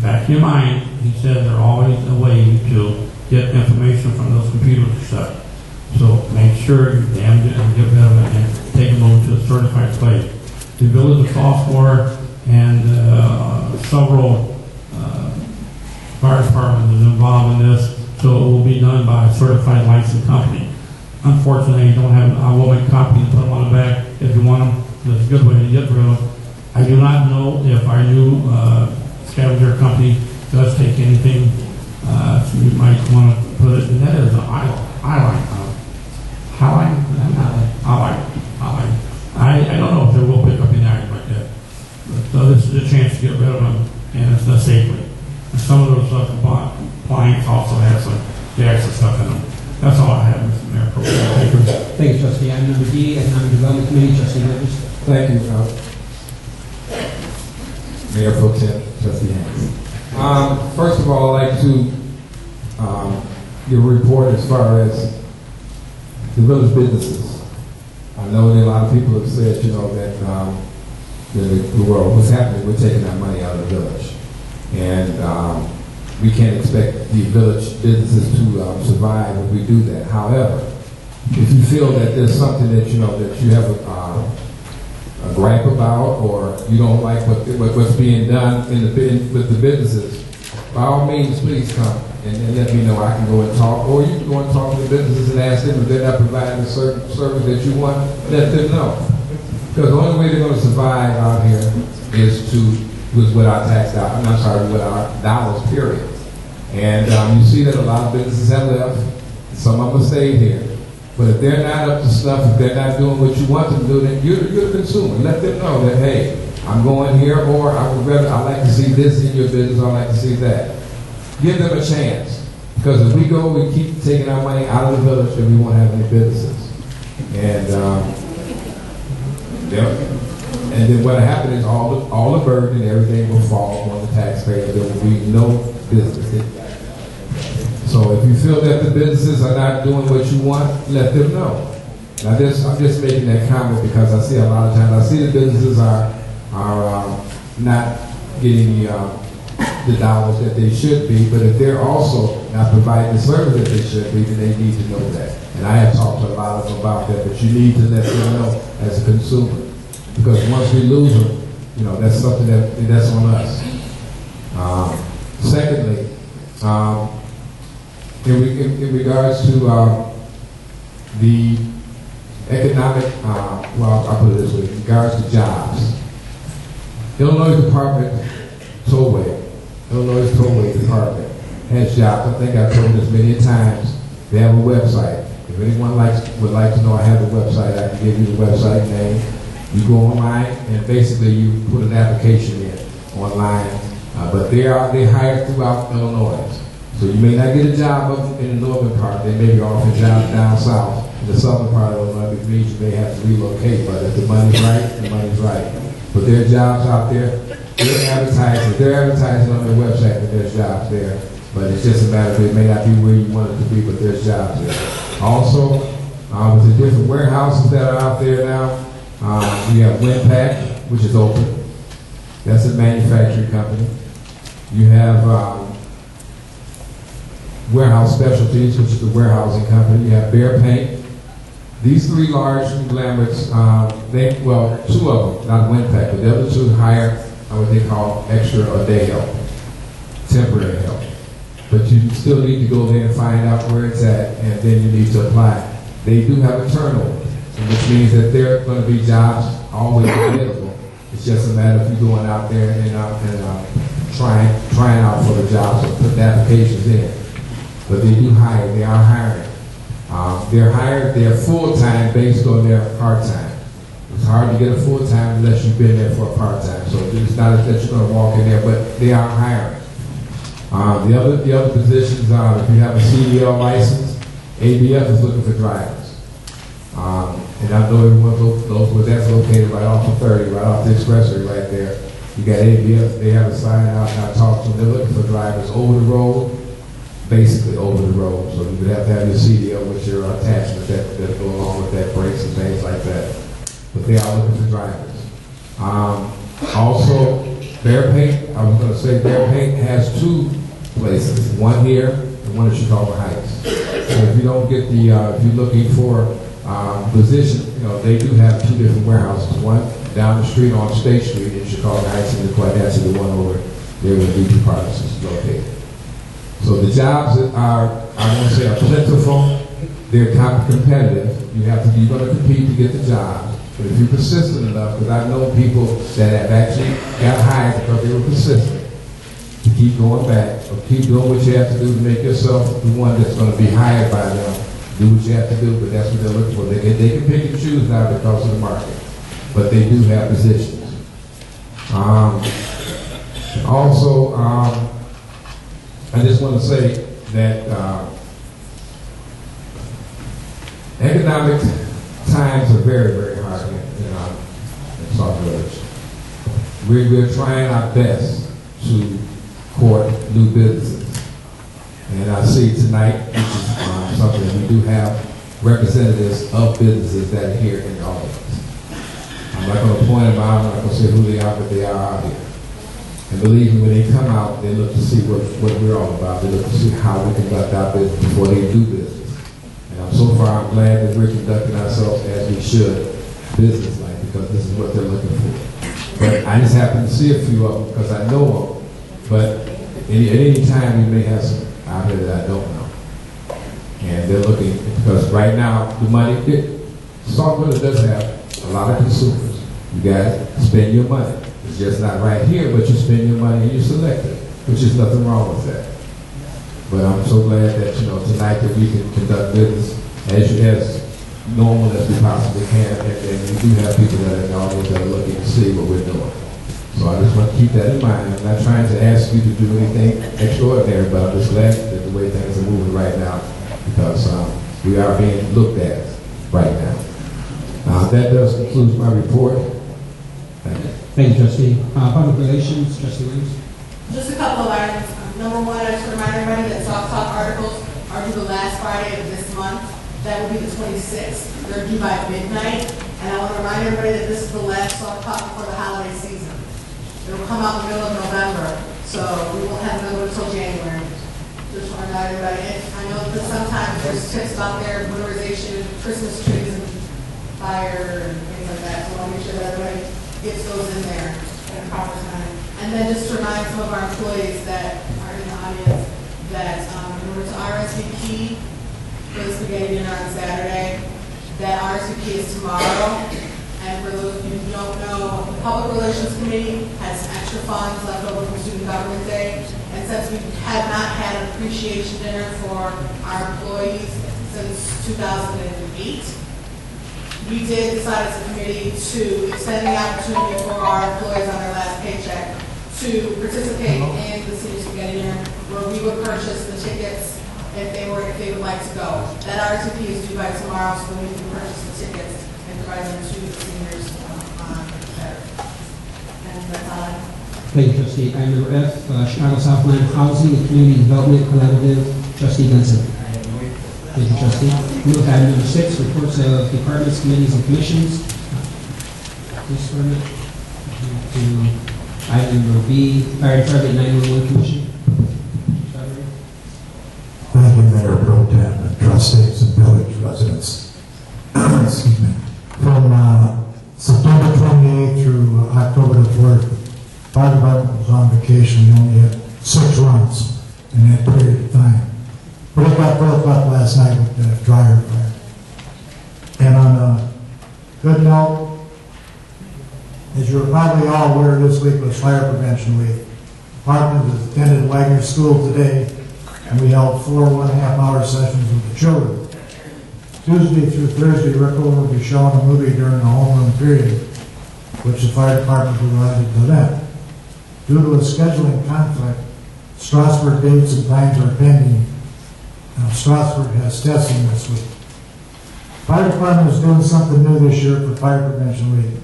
back to your mind, he said there's always a way to get information from those computers and stuff. So make sure you damage it and get rid of it and take them over to a certified place. the village of sophomore and several fire departments is involved in this, so it will be done by a certified licensed company. Unfortunately, you don't have, I will make copies and put them on the back if you want them. That's a good way to get rid of them. I do not know if our new scavenger company does take anything. So you might want to put it, and that is an highlight. I don't know if they will pick up any items like that. But this is a chance to get rid of them, and it's not safely. And some of those appliances also have some gas and stuff in them. That's all I have, Mr. Mayor. Pro Tem. Thank you, trustee. Item number D, Economic Development Committee, trustee Rivers. Thank you, Mayor Pro Tem, Trustee Hanks. First of all, I'd like to give a report as far as the village businesses. I know that a lot of people have said, that what's happening, we're taking our money out of the village. And we can't expect the village businesses to survive if we do that. However, if you feel that there's something that that you have a gripe about, or you don't like what's being done with the businesses, by all means, please come and let me know. I can go and talk, or you can go and talk to the businesses and ask them if they're not providing the certain service that you want. Let them know, because the only way they're going to survive out here is with our tax dollars. I'm sorry, with our dollars, period. And you see that a lot of businesses have left. Some of them stay here. But if they're not up to snuff, if they're not doing what you want them to do, then you're the consumer. Let them know that, hey, I'm going here, or I'd like to see this in your business, I'd like to see that. Give them a chance. Because if we go, we keep taking our money out of the village, then we won't have any businesses. And then what happened is all the burden and everything will fall on the taxpayer. There will be no business. So if you feel that the businesses are not doing what you want, let them know. Now I'm just making that comment because I see a lot of times, I see the businesses are not getting the dollars that they should be, but if they're also not providing the service that they should be, then they need to know that. And I have talked to a lot of them about that, but you need to let them know as a consumer. Because once we lose them, that's something that's on us. Secondly, in regards to the economic, I'll put it this way, in regards to jobs. Illinois Tollway Department has jobs. I think I've told this many times. They have a website. If anyone would like to know, I have a website. I can give you the website name. You go online and basically you put an application in online. But they hire throughout Illinois. So you may not get a job up in the northern part. They may be offering jobs down south. In the southern part of Illinois, which means you may have to relocate. But if the money's right, the money's right. But there are jobs out there. They're advertising on their website that there's jobs there. But it's just a matter of it may not be where you want it to be, but there's jobs there. Also, with the different warehouses that are out there now, we have Winpack, which is open. That's a manufacturing company. You have Warehouse Specialties, which is the warehousing company. You have Bear Paint. These three large conglomerates, two of them, not Winpack, but the other two hire what they call extra or day help, temporary help. But you still need to go there and find out where it's at, and then you need to apply. They do have a turnover, which means that there are going to be jobs always available. It's just a matter of you going out there and trying out for the jobs or putting applications in. But they do hire. They are hiring. They're full-time based on their part-time. It's hard to get a full-time unless you've been there for a part-time. So it's not that you're going to walk in there, but they are hiring. The other positions are, if you have a CDL license, ABF is looking for drivers. And I know everyone knows where that's located, right off of 30, right off the expressway right there. You got ABF, they have a sign out, and I talked to them, they're looking for drivers over the road, basically over the road. So you would have to have your CDL with your attachments that go along with that, brakes and things like that. But they are looking for drivers. Also, Bear Paint, I was going to say Bear Paint has two places, one here and one at Chicago Heights. So if you don't get if you're looking for position, they do have two different warehouses. One down the street on State Street in Chicago Heights and the Quadets is the one over there where BP Products is located. So the jobs that are, I won't say are plentiful, they're competitive. You're going to compete to get the job. But if you're persistent enough, because I know people that have actually got hired because they were persistent, to keep going back or keep doing what you have to do to make yourself the one that's going to be hired by them. Do what you have to do, but that's what they're looking for. They can pick and choose now because of the market, but they do have positions. Also, I just want to say that economic times are very, very hard in Sauk Village. We're trying our best to court new businesses. And I see tonight, which is something that we do have representatives of businesses that are here in the audience. I'm not going to point them out, I'm not going to say who they are, but they are out here. And believe me, when they come out, they look to see what we're all about. They look to see how we conduct our business before they do business. And so far, I'm glad that we're conducting ourselves as we should, business-like, because this is what they're looking for. But I just happen to see a few of them because I know them. But at any time, we may have some out here that I don't know. And they're looking, because right now, the money, Sauk Village does have a lot of consumers. You guys spend your money. It's just not right here, but you spend your money and you select it, which is nothing wrong with that. But I'm so glad that, tonight that we can conduct business as normal as we possibly can, and we do have people that are in the audience that are looking to see what we're doing. So I just want to keep that in mind. I'm not trying to ask you to do anything extraordinary, but I'm just glad that the way things are moving right now, because we are being looked at right now. That does conclude my report. Thank you. Thank you, Trustee. Public Relations, Trustee Williams. Just a couple of items. Number one, I just remind everybody that Sauk Talk articles are due the last Friday of this month. That will be the 26th. They're due by midnight. And I want to remind everybody that this is the last Sauk Talk before the holiday season. It will come out in the middle of November, so we won't have another until January. Just want to remind everybody. I know that sometimes there's tips out there, winterization, Christmas trees, and fire, and things like that. So I want to make sure that everybody gets those in there at a proper time. And then just to remind some of our employees that are in the audience that in order to RSVP for the spaghetti dinner on Saturday, that RSVP is tomorrow. And for those of you who don't know, the Public Relations Committee has extra funds left over from Student Government Day. And since we have not had an appreciation dinner for our employees since 2008, we did decide as a committee to extend the opportunity for our employees on their last paycheck to participate in the Senior Spaghetti Dinner, where we would purchase the tickets if they would like to go. That RSVP is due by tomorrow, so we can purchase the tickets and provide them to the seniors on Saturday. And that's all I have. Thank you, Trustee. Item number F, Chicago Southland Housing and Community Development Collaborative, Trustee Benson. Thank you, Trustee. Move to item number 6, reports of departments, committees, and commissions. Police Department. To item number B, Fire Department 911 Commission. Thank you, Mayor Pro Tem, and trustees and village residents. Excuse me. From September 28th through October the 4th, fire department was on vacation. We only had 6 runs in that period of time. But it got broke up last night with the dryer fire. And on a good note, as you're probably all aware, this week was Fire Prevention Week. The department has attended Wagner School today, and we held 4 1.5-hour sessions with the children. Tuesday through Thursday, Rick will be showing a movie during the homeroom period, which the fire department provided to them. Due to a scheduling conflict, Strasburg dates and times are pending. Strasburg has testing this week. Fire department is doing something new this year for Fire Prevention Week.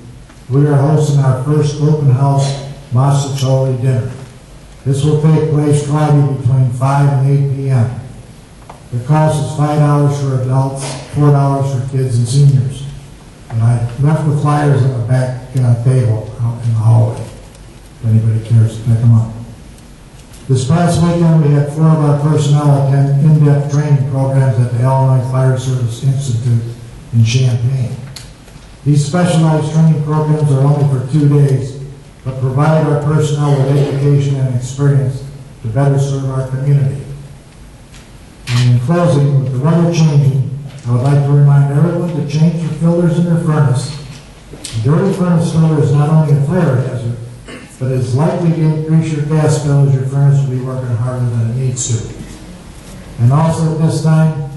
We are hosting our first open house Masacholi dinner. This will take place Friday between 5 and 8 p.m. The cost is $5 for adults, $4 for kids and seniors. And I left the flyers on the back table out in the hallway, if anybody cares to pick them up. This past weekend, we had 4 of our personnel attend in-depth training programs at the Illinois Fire Service Institute in Champaign. These specialized training programs are only for 2 days, but provide our personnel with education and experience to better serve our community. And in closing, with the weather changing, I would like to remind everyone to change the filters in their furnace. A dirty furnace filter is not only a fire hazard, but is likely to increase your gas bill as your furnace will be working harder than it needs to. And also at this time,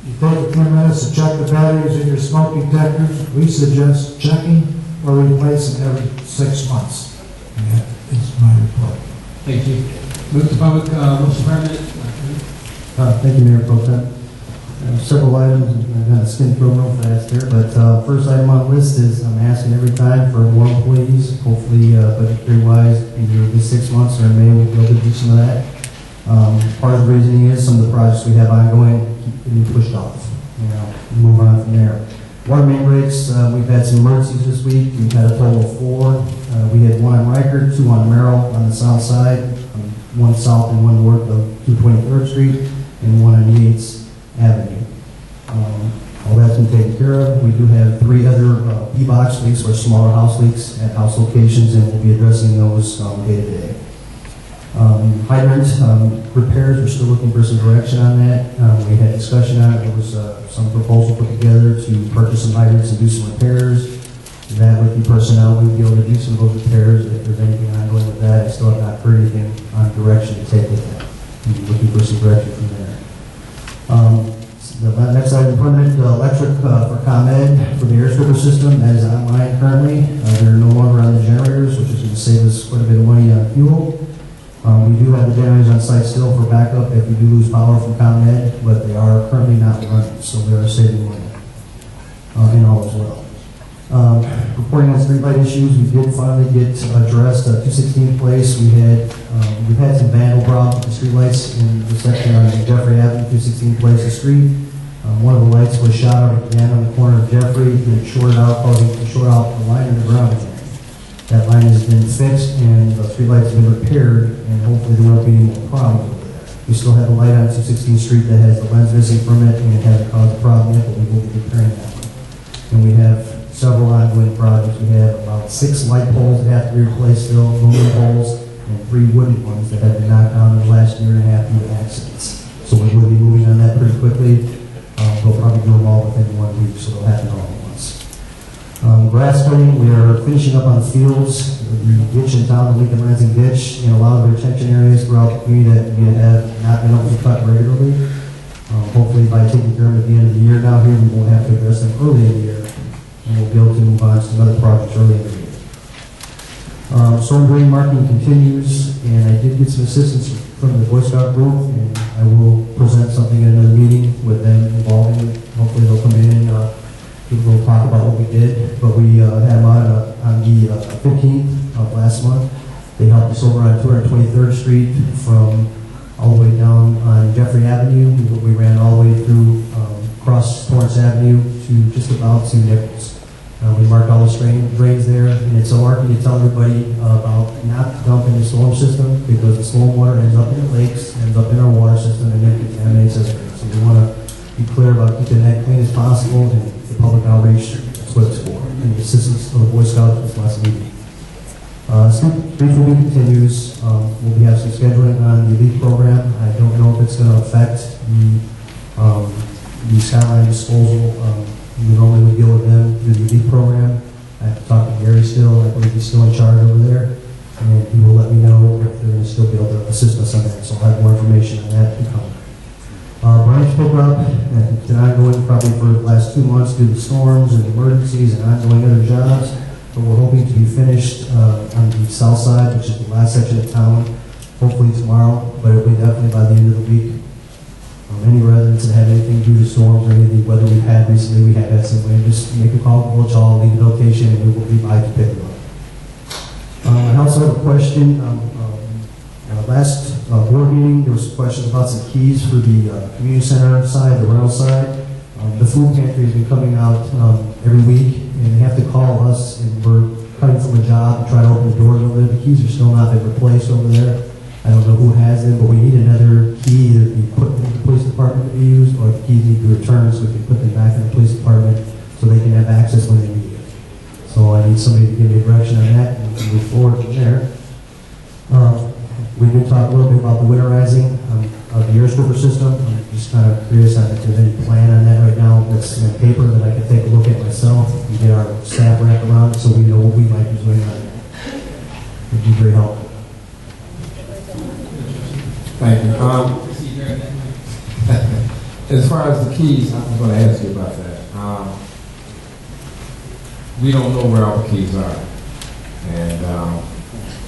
you take a few minutes to check the batteries in your smoke detectors. We suggest checking or replacing every 6 months. And that is my report. Thank you. Move to Public Works Department. Thank you, Mayor Pro Tem. Several items, I'm going to skim through them real fast here, but first item on the list is I'm asking every time for more employees, hopefully budgetary wise, either this 6 months or in May we'll be able to do some of that. Part of the reasoning is some of the projects we have ongoing keep getting pushed off. Move on from there. Water main breaks, we've had some emergencies this week. We've had a total of 4. We had 1 on Riker, 2 on Merrill on the south side, 1 south and 1 north of 223rd Street, and 1 on Yates Avenue. All that's been taken care of. We do have 3 other P-box leaks or smaller house leaks at house locations, and we'll be addressing those day to day. Hydrant repairs, we're still looking for some direction on that. We had discussion on it. There was some proposal put together to purchase some hydrants and do some repairs. That with the personnel, we'd be able to do some of those repairs. If there's anything ongoing with that, I still have not heard anything on direction to take with that. I'm looking for some direction from there. The next item, permanent electric for ComEd for the air stripper system. That is online currently. They're no longer on the generators, which is going to save us quite a bit of money on fuel. We do have the generators on site still for backup if we do lose power from ComEd, but they are currently not running, so we are saving money in all as well. Reporting on streetlight issues, we did finally get addressed 216th Place. We've had some vandal problems with the streetlights in the section on Jeffrey Avenue, 216th Place the street. One of the lights was shot out at the end on the corner of Jeffrey, and it shorted out, causing to short out the line in the ground again. That line has been fixed, and the streetlights have been repaired, and hopefully there won't be any more problems over there. We still have a light on 216th Street that has the lens missing from it, and it hasn't caused a problem yet, but we will be repairing that one. And we have several ongoing projects. We have about 6 light poles that have to be replaced still, aluminum poles, and 3 wooden ones that have been knocked down in the last year and a half due to accidents. So we will be moving on that pretty quickly. We'll probably do them all within 1 week, so they'll happen all at once. Grass cutting, we are finishing up on the fields, the ditch in town, the Lincoln Lansing ditch, and a lot of the retention areas throughout the community that we have not been able to cut regularly. Hopefully by taking care of them at the end of the year now here, we won't have to address them early in the year, and we'll be able to move on to some other projects early in the year. Storm drain marking continues, and I did get some assistance from the Boy Scout group, and I will present something in another meeting with them involving it. Hopefully they'll come in and we'll talk about what we did. But we had them on the 15th of last month. They helped us over on 223rd Street from all the way down on Jeffrey Avenue. We ran all the way through across Torrance Avenue to just about to Nichols. We marked all the drains there, and it's so hard to tell everybody about not to dump in the storm system because the storm water ends up in the lakes, ends up in our water system, and then contaminates everything. So we want to be clear about keeping that clean as possible, and the public outreach, that's what it's for. And the assistance of the Boy Scouts is less needed. Street fooding continues. We'll be having some scheduling on the elite program. I don't know if it's going to affect the skyline disposal. We normally would deal with them through the elite program. I have to talk to Gary still. I believe he's still in charge over there. And he will let me know if they're going to still be able to assist us on that. So I'll have more information on that to come. Branch pickup, it's been ongoing probably for the last 2 months due to storms and emergencies and ongoing other jobs. But we're hoping to be finished on the south side, which is the last section of town, hopefully tomorrow, but it'll be definitely by the end of the week. Any residents that have anything due to storms or anything, whether we've had recently, we have had some wind, just make a call to Village Hall, leave the location, and we will be by to pick it up. I also have a question. Last board meeting, there was questions about some keys for the community center side, the rental side. The food pantry has been coming out every week, and they have to call us, and we're cutting from a job to try to open the doors over there. The keys are still not been replaced over there. I don't know who has them, but we need another key that we put in the police department to be used, or the keys need to return so we can put them back in the police department so they can have access when they need it. need somebody to give me direction on that, and we can move forward from there. We did talk a little bit about the winterizing of the air stripper system. I'm just kind of curious on if there's any plan on that right now that's in paper that I can take a look at myself and get our staff wrapped around it so we know what we might be doing on it. Would be very helpful. Thank you. As far as the keys, I'm going to ask you about that. We don't know where our keys are, and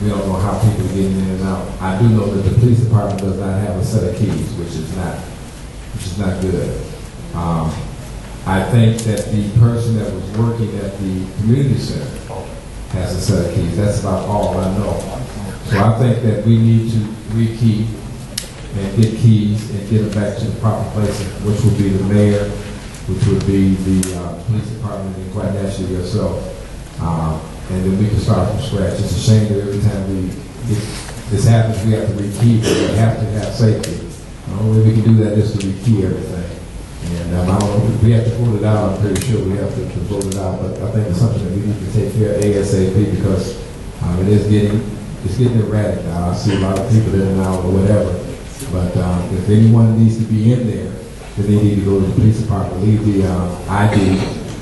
we don't know how people are getting in and out. I do know that the police department does not have a set of keys, which is not good. I think that the person that was working at the community center has a set of keys. That's about all I know. So I think that we need to rekey and get keys and get them back to the proper places, which would be the mayor, which would be the police department, and quite naturally yourself. And then we can start from scratch. It's a shame that every time this happens, we have to rekey, but we have to have safety. The only way we can do that is to rekey everything. And I don't know, we have to vote it out. I'm pretty sure we have to vote it out, but I think it's something that we need to take care of ASAP because it's getting erratic now. I see a lot of people in and out or whatever. But if anyone needs to be in there, then they need to go to the police department, leave the ID,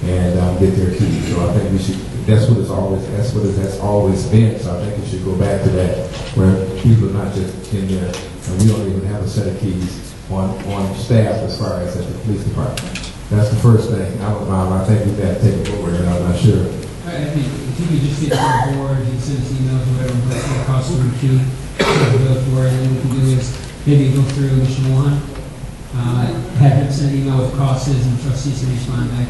and get their keys. So I think we should. That's what it has always been. So I think it should go back to that, where people are not just in there, and we don't even have a set of keys on staff as far as at the police department. That's the first thing. I think we've got to take a look at it. I'm not sure. I think if you could just get on board and send us emails or whatever, but it costs for two, go for it, and then what we can do is maybe go through each one, have him send an email with costs, and trustees can respond back,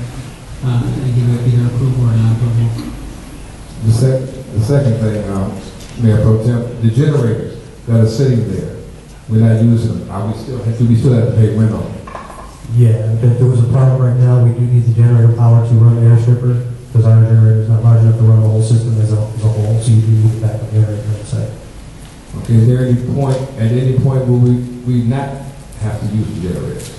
and give it either approval or non-approval. The second thing, Mayor Pro Tem, the generators that are sitting there, we're not using them. Do we still have to pay rent on them? Yeah, if there was a problem right now, we do need the generator power to run the air stripper because our generator is not large enough to run the whole system as a whole, so you do need a backup generator on site. Okay, is there at any point will we not have to use the generators?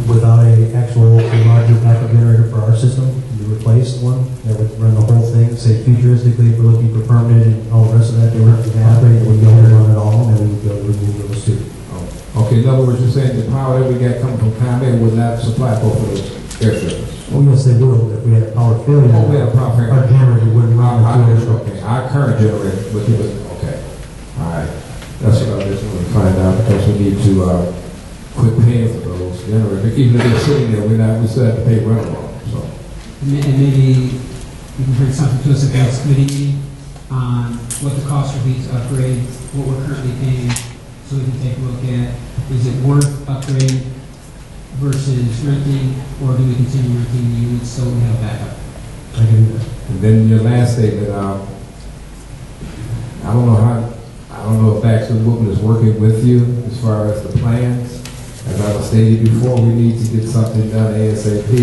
Without an actual larger backup generator for our system, you replace one that would run the whole thing. Say futuristically, if we're looking for permanent and all the rest of that, they would have to have it, it would be able to run it all, and then we would be able to remove those two. Okay, in other words, you're saying the power that we got coming from ComEd would not supply both of those air strippers? Well, yes, they will. If we had a power failure, Oh, we had a power failure. our generator wouldn't run the two air strippers. Okay, our current generator would give us, okay. All right. That's what I just wanted to find out because we need to quit paying for those generators. Even if they're sitting there, we still have to pay rent on them, so. And maybe you can bring something to us at the next committee meeting on what the cost would be to upgrade, what we're currently paying, so we can take a look at, is it worth upgrading versus renting, or do we continue renting the units so we have backup? I can do that. And then your last statement, I don't know if Baxter Woodman is working with you as far as the plans. As I was stated before, we need to get something done ASAP.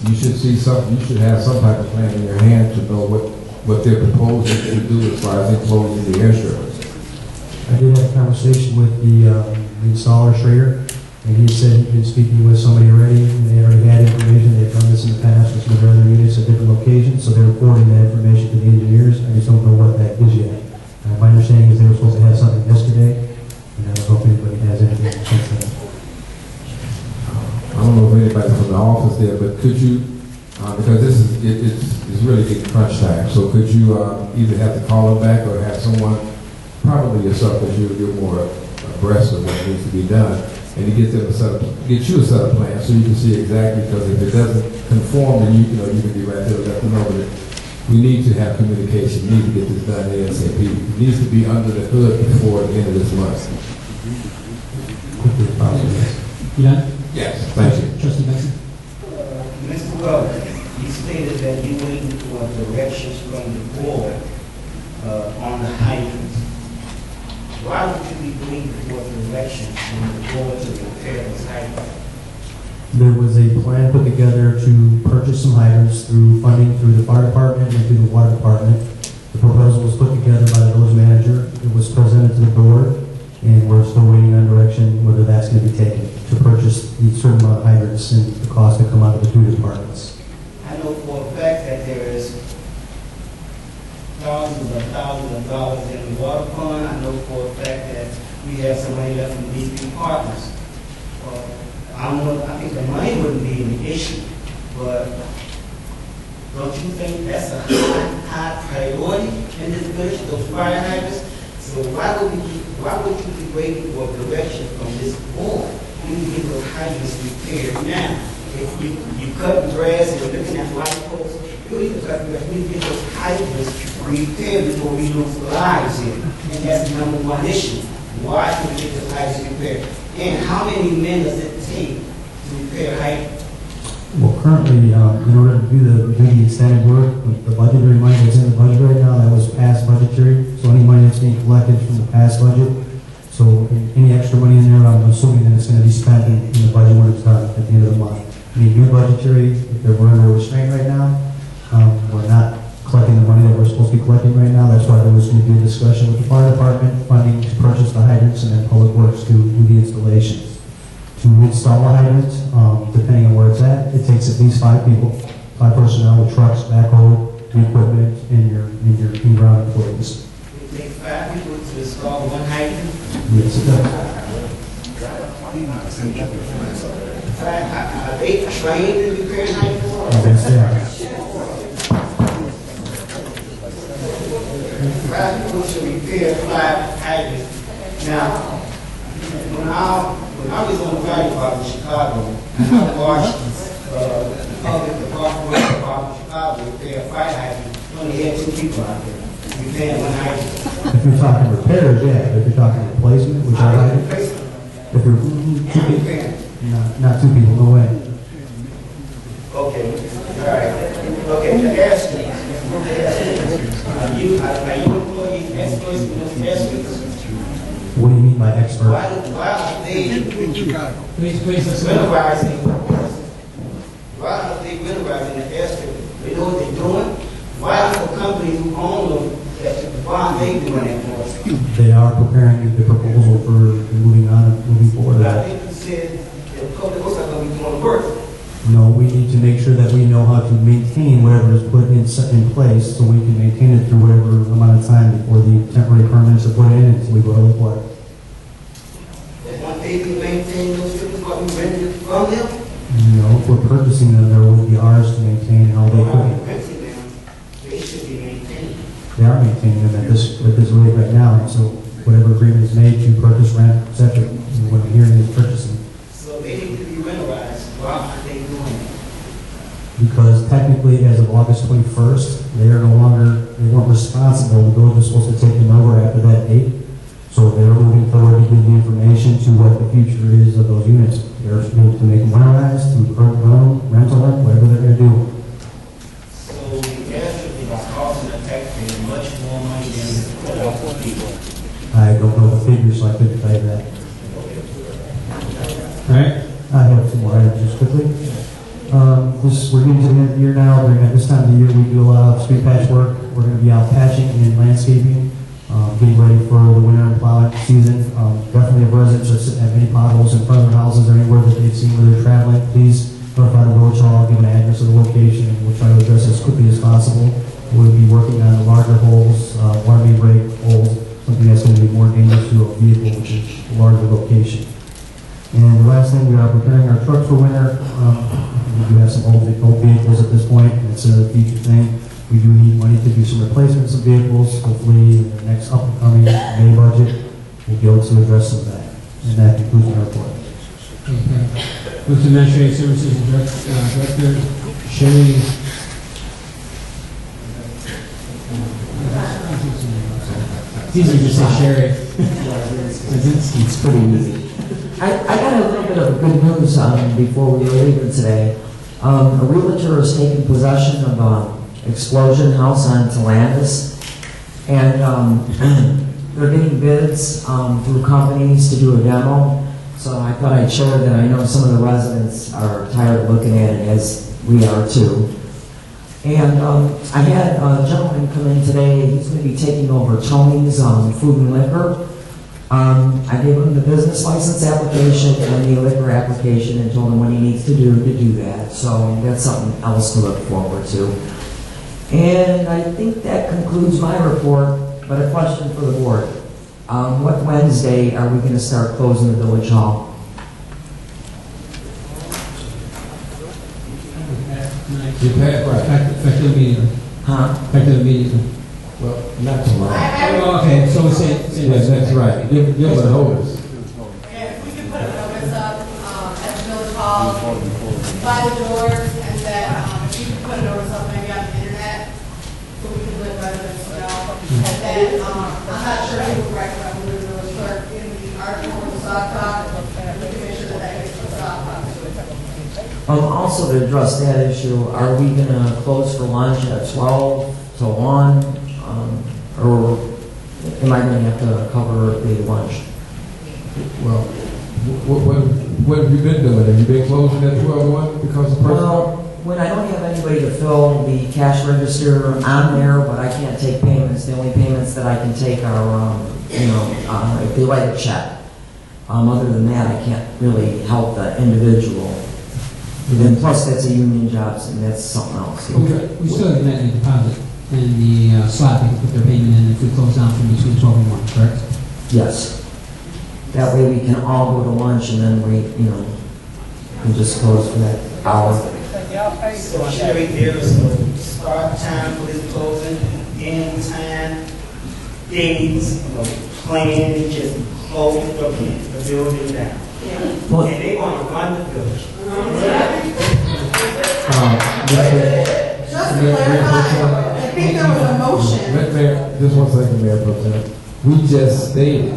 You should see something, you should have some type of plan in your hand to know what they're proposing to do as far as enclosing the air strippers. I did have a conversation with the installer Schrader, and he said he'd been speaking with somebody already, and they already had information. They've done this in the past with some of their other units at different locations, so they're reporting that information to the engineers. I just don't know what that is yet. My understanding is they were supposed to have something yesterday, and I don't know if anybody has anything since then. I don't know if anybody from the office there, but could you, because this is, it's really getting crunch time, so could you either have to call them back or have someone, probably yourself, because you're more abreast of what needs to be done, and to get you a set of plans so you can see exactly, because if it doesn't conform, then you can be right there to let them know that we need to have communication, we need to get this done ASAP. It needs to be under the hood before the end of this month. You done? Yes, thank you. Trustee Benson? Mr. Wells, you stated that you waiting for directions from the board on the hydrants. Why would you be waiting for directions from the board to repair this hydrant? There was a plan put together to purchase some hydrants through funding through the fire department and through the water department. The proposal was put together by the village manager. It was presented to the board, and we're still waiting on direction whether that's going to be taken to purchase the certain amount of hydrants and the cost that come out of the two departments. How do thousands of dollars in the water fund. I know for a fact that we have some money left from DP partners. I think the money wouldn't be an issue, but don't you think that's a high priority in this village, those fire hydrants? So why would you be waiting for direction from this board? We need to get those hydrants repaired now. If you cut grass and you're looking at light poles, you need to cut grass. We need to get those hydrants repaired before we lose lives here. And that's the number one issue. Why can we get those hydrants repaired? And how many men does it take to repair hydrants? Well, currently, in order to do the extended work, the budgetary money that's in the budget right now, that was past budgetary. So any money that's being collected from the past budget. So any extra money in there, I'm assuming that it's going to be spent in the budget when it's done at the end of the month. Any new budgetary, if we're under restraint right now, we're not collecting the money that we're supposed to be collecting right now. That's why there was going to be a discussion with the fire department, funding to purchase the hydrants, and then public works to do the installations. To install a hydrant, depending on where it's at, it takes at least 5 people, 5 personnel with trucks, backhoe, equipment, and your in-ground employees. It takes 5 people to install one hydrant? Yes, it does. Are they trained to repair hydrants? Yes, they are. 5 people to repair 5 hydrants. Now, when I was on the fire department in Chicago, I watched the public department in Chicago repair a fire hydrant. We only had 2 people out there repairing one hydrant. If you're talking repairs, yeah. If you're talking replacement, which I like. If you're 2 people, not 2 people, no way. Okay, all right. Okay, the air streets. Are you employees, experts in those air streets? What do you mean by expert? Why are they Please, let's go. winterizing? Why are they winterizing the airstrip? They know what they're doing. Why are the companies who own them, why are they doing that for us? They are preparing the proposal for moving on and moving forward. I think you said the public works are going to be doing the work. No, we need to make sure that we know how to maintain whatever is put in place so we can maintain it through whatever amount of time before the temporary permits are put in until we go to the court. And once they can maintain those strips, what we rented from them? No, if we're purchasing them, there would be ours to maintain and all the equipment. Renting them, they should be maintained. They are maintaining them at this rate right now, and so whatever agreement is made to purchase, rent, etc., what I'm hearing is purchasing. So they need to be winterized. Why aren't they doing it? Because technically, as of August 21st, they weren't responsible. The village was supposed to take them over after that date. So they're moving forward to give the information to what the future is of those units. They're moving to make them winterized, to rental them, whatever they're going to do. So the airstrip is costing the taxpayer much more money than the people. I don't know the figures, so I couldn't tell you that. All right. I have 2 more items just quickly. We're getting to the end of the year now. At this time of the year, we do a lot of street patch work. We're going to be out patching and landscaping, getting ready for the winter and plowing season. Definitely if residents have any potholes in front of their houses or anywhere that they've seen where they're traveling, please notify the village hall, give an address of the location, and we'll try to address it as quickly as possible. We'll be working on the larger holes, water main break holes, something that's going to be more dangerous to a vehicle, which is a larger location. And the last thing, we are preparing our trucks for winter. We do have some old vehicles at this point, and it's a future thing. We do need money to do some replacements of vehicles. Hopefully, in the next upcoming May budget, we'll be able to address some of that. And that concludes my report. Okay. With Administrative Services Director, Sherry. It's easy to say Sherry. It's pretty easy. I got a little bit of good news before we were leaving today. A realtor has taken possession of an explosion house on Talandis, and they're getting bids through companies to do a demo. So I thought I'd share that. I know some of the residents are tired of looking at it, as we are too. And I had a gentleman come in today. He's going to be taking over Tony's Food and Liquor. I gave him the business license application and the liquor application and told him what he needs to do that. So that's something else to look forward to. And I think that concludes my report, but a question for the board. What Wednesday are we going to start closing the village hall? You passed, right? Effective immediately. Huh? Effective immediately. Well, not tomorrow. Oh, okay, so we say Yes, that's right. Give a notice. If we could put a notice up at the village hall by the doors, and then if you could put a notice up maybe on the internet, so we can let residents know. And then, I'm not sure who would recommend we do the clerk in the article or the Sauk Talk, we can make sure that that gets to the Sauk Talk. Also to address that issue, are we going to close for lunch at 12 to 1? Or am I going to have to cover the lunch? Well, what have you been doing? Have you been closing at 12:01 because of personnel? Well, when I don't have anybody to fill the cash register, I'm there, but I can't take payments. The only payments that I can take are, if they write a check. Other than that, I can't really help the individual. And then plus, that's a union job, and that's something else. we still have that in deposit in the slot. They can put their payment in if we close down from between 12 and 1, correct? Yes. That way we can all go to lunch and then we, can just close for that hour. So Sherry, there is no start time for this closing, end time, dates, plan, just close the building down. Well, And they want to run the village. Just to clarify, I think there was a motion. Mayor, just one second, Mayor Pro Tem. We just stated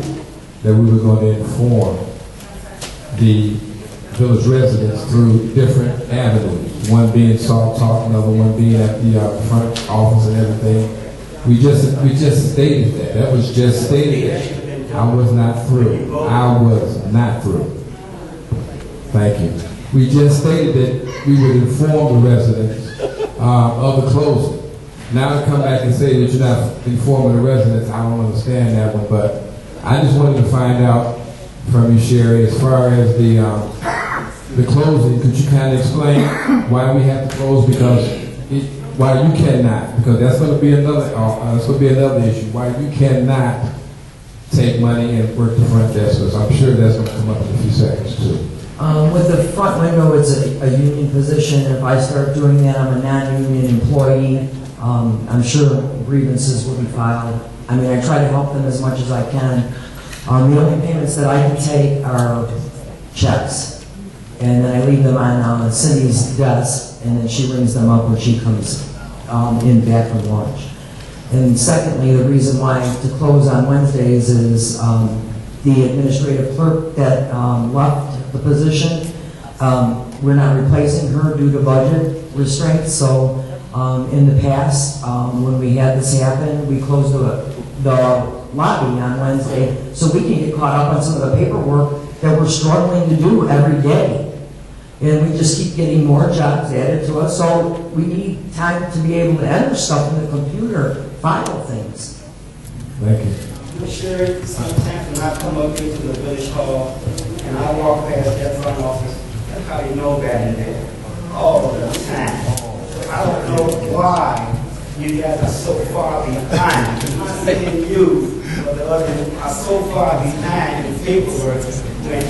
that we were going to inform the village residents through different avenues. One being Sauk Talk, another one being at the front office and everything. We just stated that. That was just stated. I was not through. I was not through. Thank you. We just stated that we would inform the residents of the closing. Now to come back and say that you're not informing the residents, I don't understand that one, but I just wanted to find out from you, Sherry, as far as the closing, could you kind of explain why we have to close? Because why you cannot? Because that's going to be another issue. Why you cannot take money and work the front desk? Because I'm sure that's going to come up in a few seconds too. With the front window, it's a union position. If I start doing that, I'm a non-union employee. I'm sure grievances will be filed. I mean, I try to help them as much as I can. The only payments that I can take are checks. And then I leave them on Cindy's desk, and then she rings them up when she comes in back from lunch. And secondly, the reason why to close on Wednesdays is the administrative clerk that left the position, we're not replacing her due to budget restraints. So in the past, when we had this happen, we closed the lobby on Wednesday so we can get caught up on some of the paperwork that we're struggling to do every day. And we just keep getting more jobs added to us, so we need time to be able to enter stuff in the computer, file things. Thank you. I'm sure sometimes when I come up here to the village hall and I walk past that front office, I probably know that in there all the time. I don't know why you guys are so far behind. I'm not saying you, but the others are so far behind in paperwork when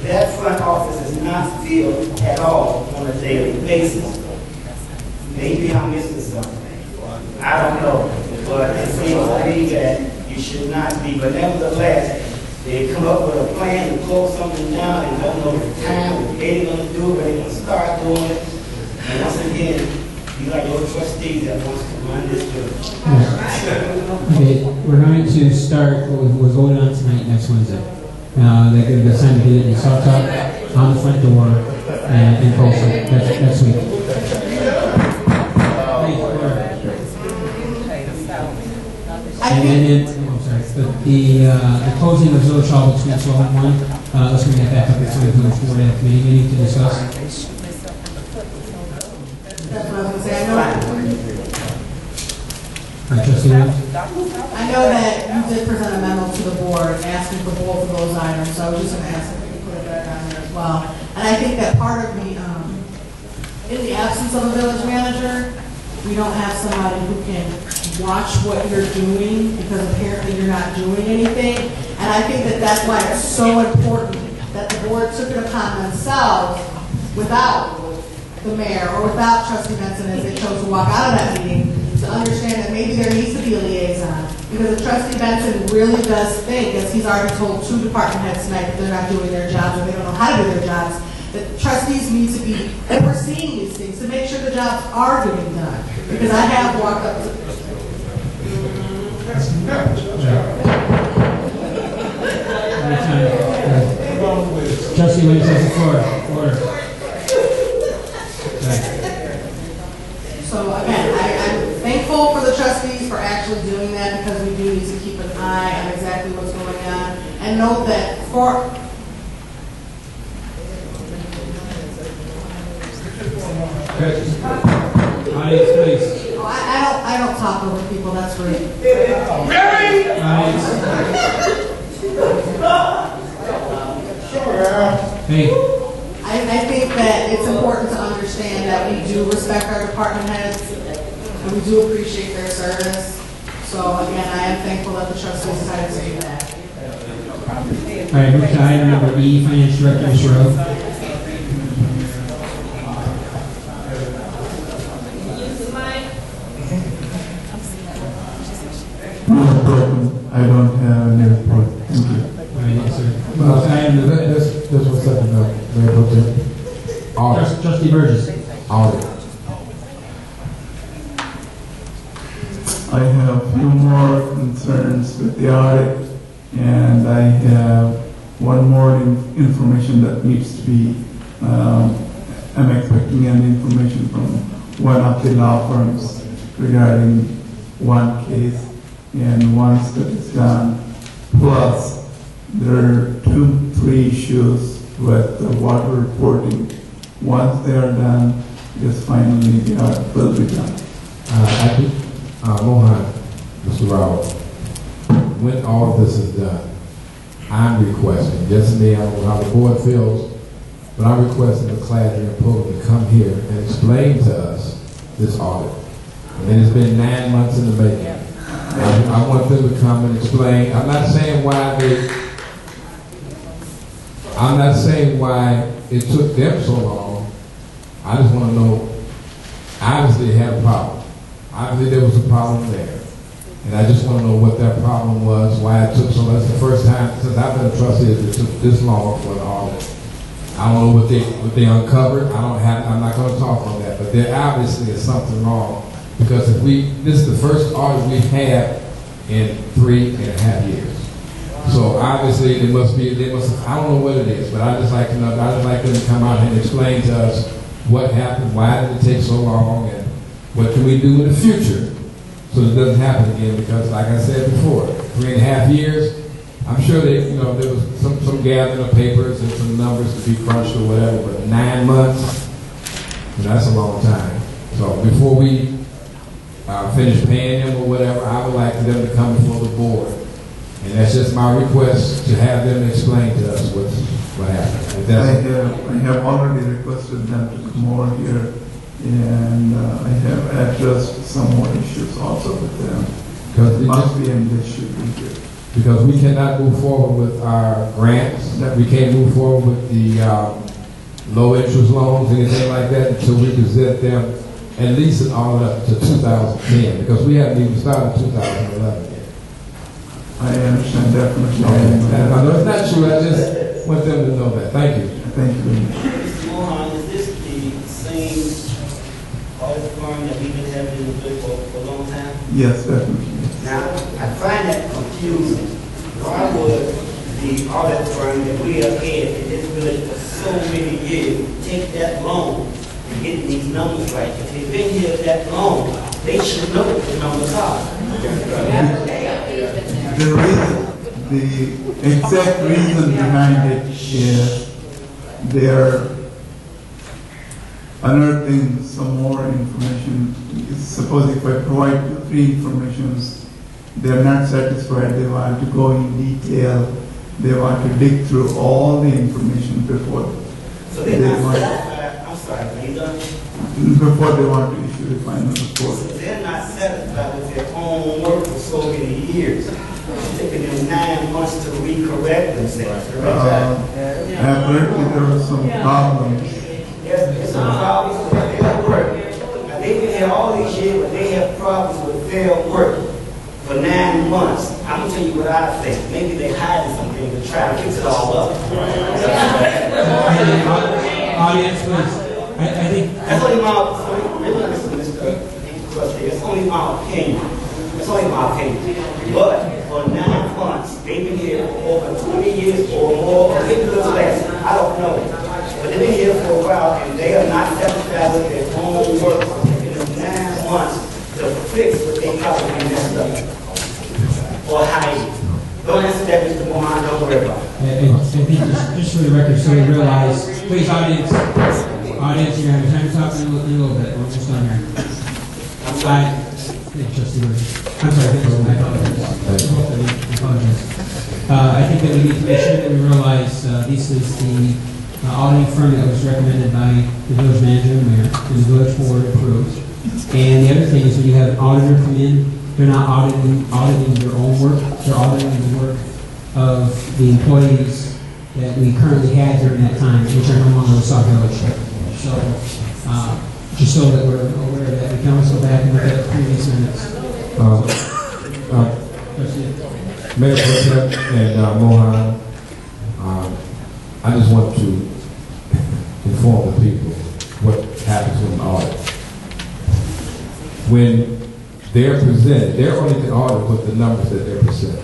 that front office is not filled at all on a daily basis. Maybe I'm missing something. I don't know. But it seems to me that you should not be. But nevertheless, they come up with a plan to close something down and don't know the time, what they're going to do, when they're going to start doing it. And once again, you got your trustees that wants to run this building. Okay, we're going to start what was voted on tonight next Wednesday. They're going to sign the date in Sauk Talk on the front door and post it next week. And then, I'm sorry, but the closing of Village Hall between 12 and 1, let's bring that back up before the village board at committee meeting to discuss. That's what I was going to say. Trustee Williams? I know that you did present a memo to the board asking for both of those items, so I was just going to ask if we could put it back on there as well. And I think that part of the, in the absence of a village manager, we don't have somebody who can watch what you're doing because apparently you're not doing anything. And I think that that's why it's so important that the board took it upon themselves without the mayor or without Trustee Benson as they chose to walk out of that meeting to understand that maybe there needs to be a liaison. Because if Trustee Benson really does think, as he's already told 2 department heads tonight that they're not doing their jobs or they don't know how to do their jobs, that trustees need to be overseeing these things to make sure the jobs are getting done. Because I have walked up to... Trustee Williams has the floor. Order. So again, I'm thankful for the trustees for actually doing that because we do need to keep an eye on exactly what's going on and note that for Audience, please. oh, I don't talk over people, that's rude. Audience. Hey. I think that it's important to understand that we do respect our department heads and we do appreciate their service. So again, I am thankful that the trustees decided to do that. All right, move to item number E, Finance Director, Ms. Rowe. I don't have any report. Thank you. All right, yes, sir. This was something Mayor Pro Tem. Audit. Trustee Burgess. Audit. I have a few more concerns with the audit, and I have one more information that needs to be, I'm expecting an information from one of the law firms regarding one case, and once that is done, plus there are 2-3 issues with the water reporting. Once they are done, just finally the audit will be done. I think, Mohan, Mr. Rao, when all of this is done, I'm requesting, just me, I don't know how the board feels, but I'm requesting the Cladry and Pullen to come here and explain to us this audit. And it's been 9 months in the making. I want them to come and explain. I'm not saying why it took them so long. I just want to know, obviously they had a problem. Obviously there was a problem there. And I just want to know what that problem was, why it took so long. That's the first time since I've been a trustee that it took this long for an audit. I don't know what they uncovered. I'm not going to talk on that, but there obviously is something wrong. Because this is the first audit we've had in 3.5 years. So obviously I don't know what it is, but I just like to know, I just like them to come out and explain to us what happened, why did it take so long, and what can we do in the future so it doesn't happen again. Because like I said before, 3.5 years, I'm sure there was some gathering of papers and some numbers to be crunched or whatever, but 9 months, that's a long time. So before we finish paying them or whatever, I would like them to come before the board. And that's just my request, to have them explain to us what happened. I have already requested them to come over here, and I have addressed some more issues also with them. Because Must be and this should be here. Because we cannot move forward with our grants, that we can't move forward with the low interest loans, anything like that, until we present them at least an audit up to 2010, because we haven't even started 2011 yet. I understand definitely. I know it's not true, I just want them to know that. Thank you. Thank you very much. Mr. Mohan, is this the same audit firm that we've been having in the book for a long time? Yes, definitely. Now, I find that confusing. Why would the audit firm that we have had in this village for so many years take that long and get these numbers right? If they've been here that long, they should know what the numbers are. The exact reason behind it is they're unearthing some more information. Suppose if I provide 2-3 informations, they're not satisfied, they want to go in detail, they want to dig through all the information before. So they're not satisfied. I'm sorry, are you done? before they want to issue the final report. They're not satisfied with their own work for so many years. It's taken them 9 months to recorrect themselves. Apparently there was some problems. There's some problems with their work. Now, they've been here all these years, but they have problems with their work for 9 months. I'm going to tell you what I think. Maybe they're hiding something to try to fix it all up. Audience, please. I think. That's only it's only my opinion. It's only my opinion. But for 9 months, they've been here for over 20 years or more, or maybe a little less. I don't know. But they've been here for a while, and they are not satisfied with their own work. It's taken them 9 months to fix what they probably messed up or hide. Don't answer that, Mr. Mohan. Don't worry about it. I think just for the record, so we realize, please, audience, you're having time to talk in a little bit. We're just on here. Trustee Murphy. I'm sorry, I apologize. I think that we need to make sure that we realize this is the auditing firm that was recommended by the village manager and mayor, and the village board approved. And the other thing is when you have an auditor come in, they're not auditing their own work, they're auditing the work of the employees that we currently had during that time, which are no longer with Sauk Village. So, just so that we're aware of that, we can also go back and look at previous minutes. Mayor Pro Tem and Mohan, I just want to inform the people what happens with an audit. When they're presented, they're only the audit with the numbers that they're presented.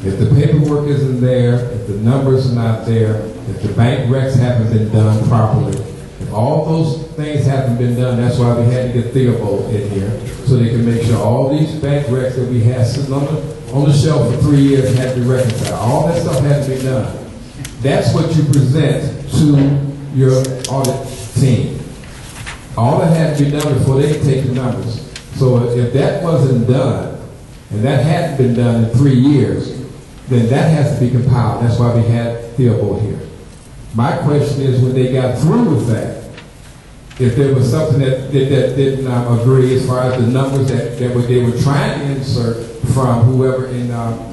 If the paperwork isn't there, if the numbers are not there, if the bank recs haven't been done properly, if all those things haven't been done, that's why we had to get Theobald in here, so they can make sure all these bank recs that we had sitting on the shelf for 3 years had to be reconciled. All that stuff had to be done. That's what you present to your audit team. All that had to be done before they take the numbers. So if that wasn't done, and that hadn't been done in 3 years, then that has to be compiled. That's why we had Theobald here. My question is, when they got through with that, if there was something that didn't agree as far as the numbers that they were trying to insert from whoever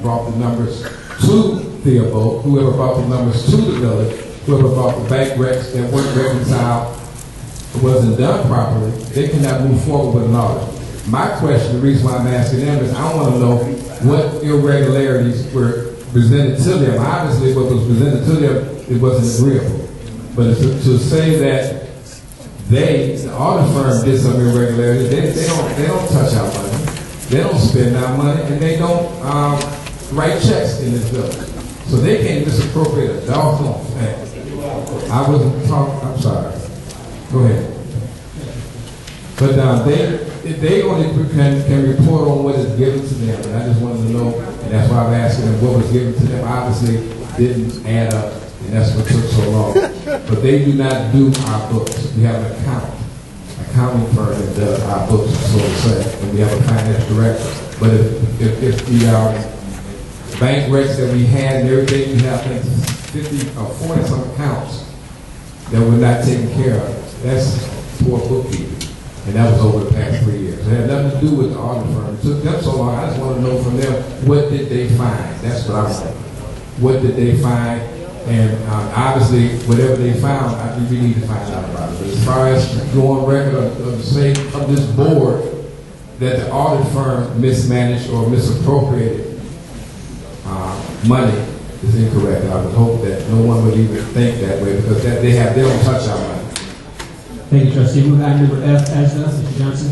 brought the numbers to Theobald, whoever brought the numbers to the village, whoever brought the bank recs that weren't reconciled, wasn't done properly, they cannot move forward with an audit. My question, the reason why I'm asking them is I want to know what irregularities were presented to them. Obviously, what was presented to them, it wasn't agreeable. But to say that the audit firm did some irregularities, they don't touch our money, they don't spend our money, and they don't write checks in this building. So they can't misappropriate a doggone thing. I wasn't talking, I'm sorry. Go ahead. But they only can report on what is given to them, and I just wanted to know, and that's why I'm asking them what was given to them. Obviously, didn't add up, and that's what took so long. But they do not do our books. We have an accounting firm that does our books, so to say, and we have a finance director. But if the bank recs that we had and everything, we have, I think, 50 or 40 some accounts that were not taken care of. That's poor bookkeeping. And that was over the past 3 years. It had nothing to do with the audit firm. It took them so long. I just want to know from them, what did they find? That's what I'm saying. What did they find? And obviously, whatever they found, we need to find out about it. But as far as go on record of say of this board that the audit firm mismanaged or misappropriated money is incorrect. I would hope that no one would even think that way because they don't touch our money. Thank you, Trustee. Move on to number F, Mr. Johnson.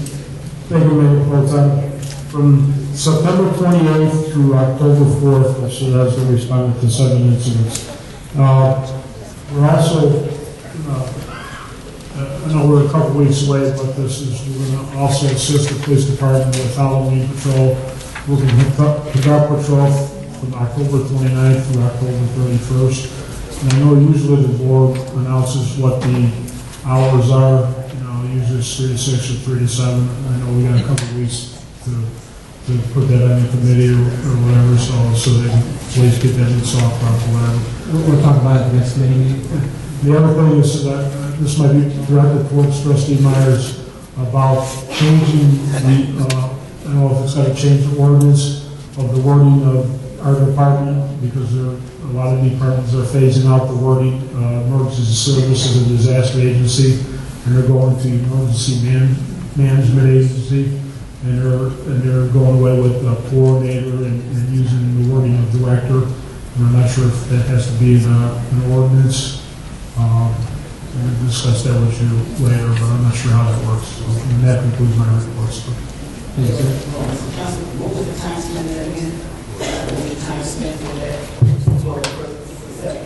Thank you, Mayor Pro Tem. From September 28th through October 4th, I see as we responded to 7 incidents. We're also, I know we're a couple weeks late, but we're going to also assist the police department with Halloween patrol. We're going to pick up patrol from October 29th through October 31st. And I know usually the board announces what the hours are, usually it's 3 to 6 or 3 to 7. I know we got a couple of weeks to put that on the committee or whatever, so they can please get that in soft or whatever. We'll talk about it at the next meeting. The other thing is that this might be directed towards trustee Myers, about changing the, I don't know if it's got to change the ordinance of the wording of our department, because a lot of departments are phasing out the wording, emergency services and disaster agency, and they're going to emergency management agency, and they're going away with coordinator and using the wording of director. And I'm not sure if that has to be in an ordinance. We'll discuss that with you later, but I'm not sure how that works. So, and that concludes my report. Thank you, sir. What was the time spent there again? What was the time spent for that? For the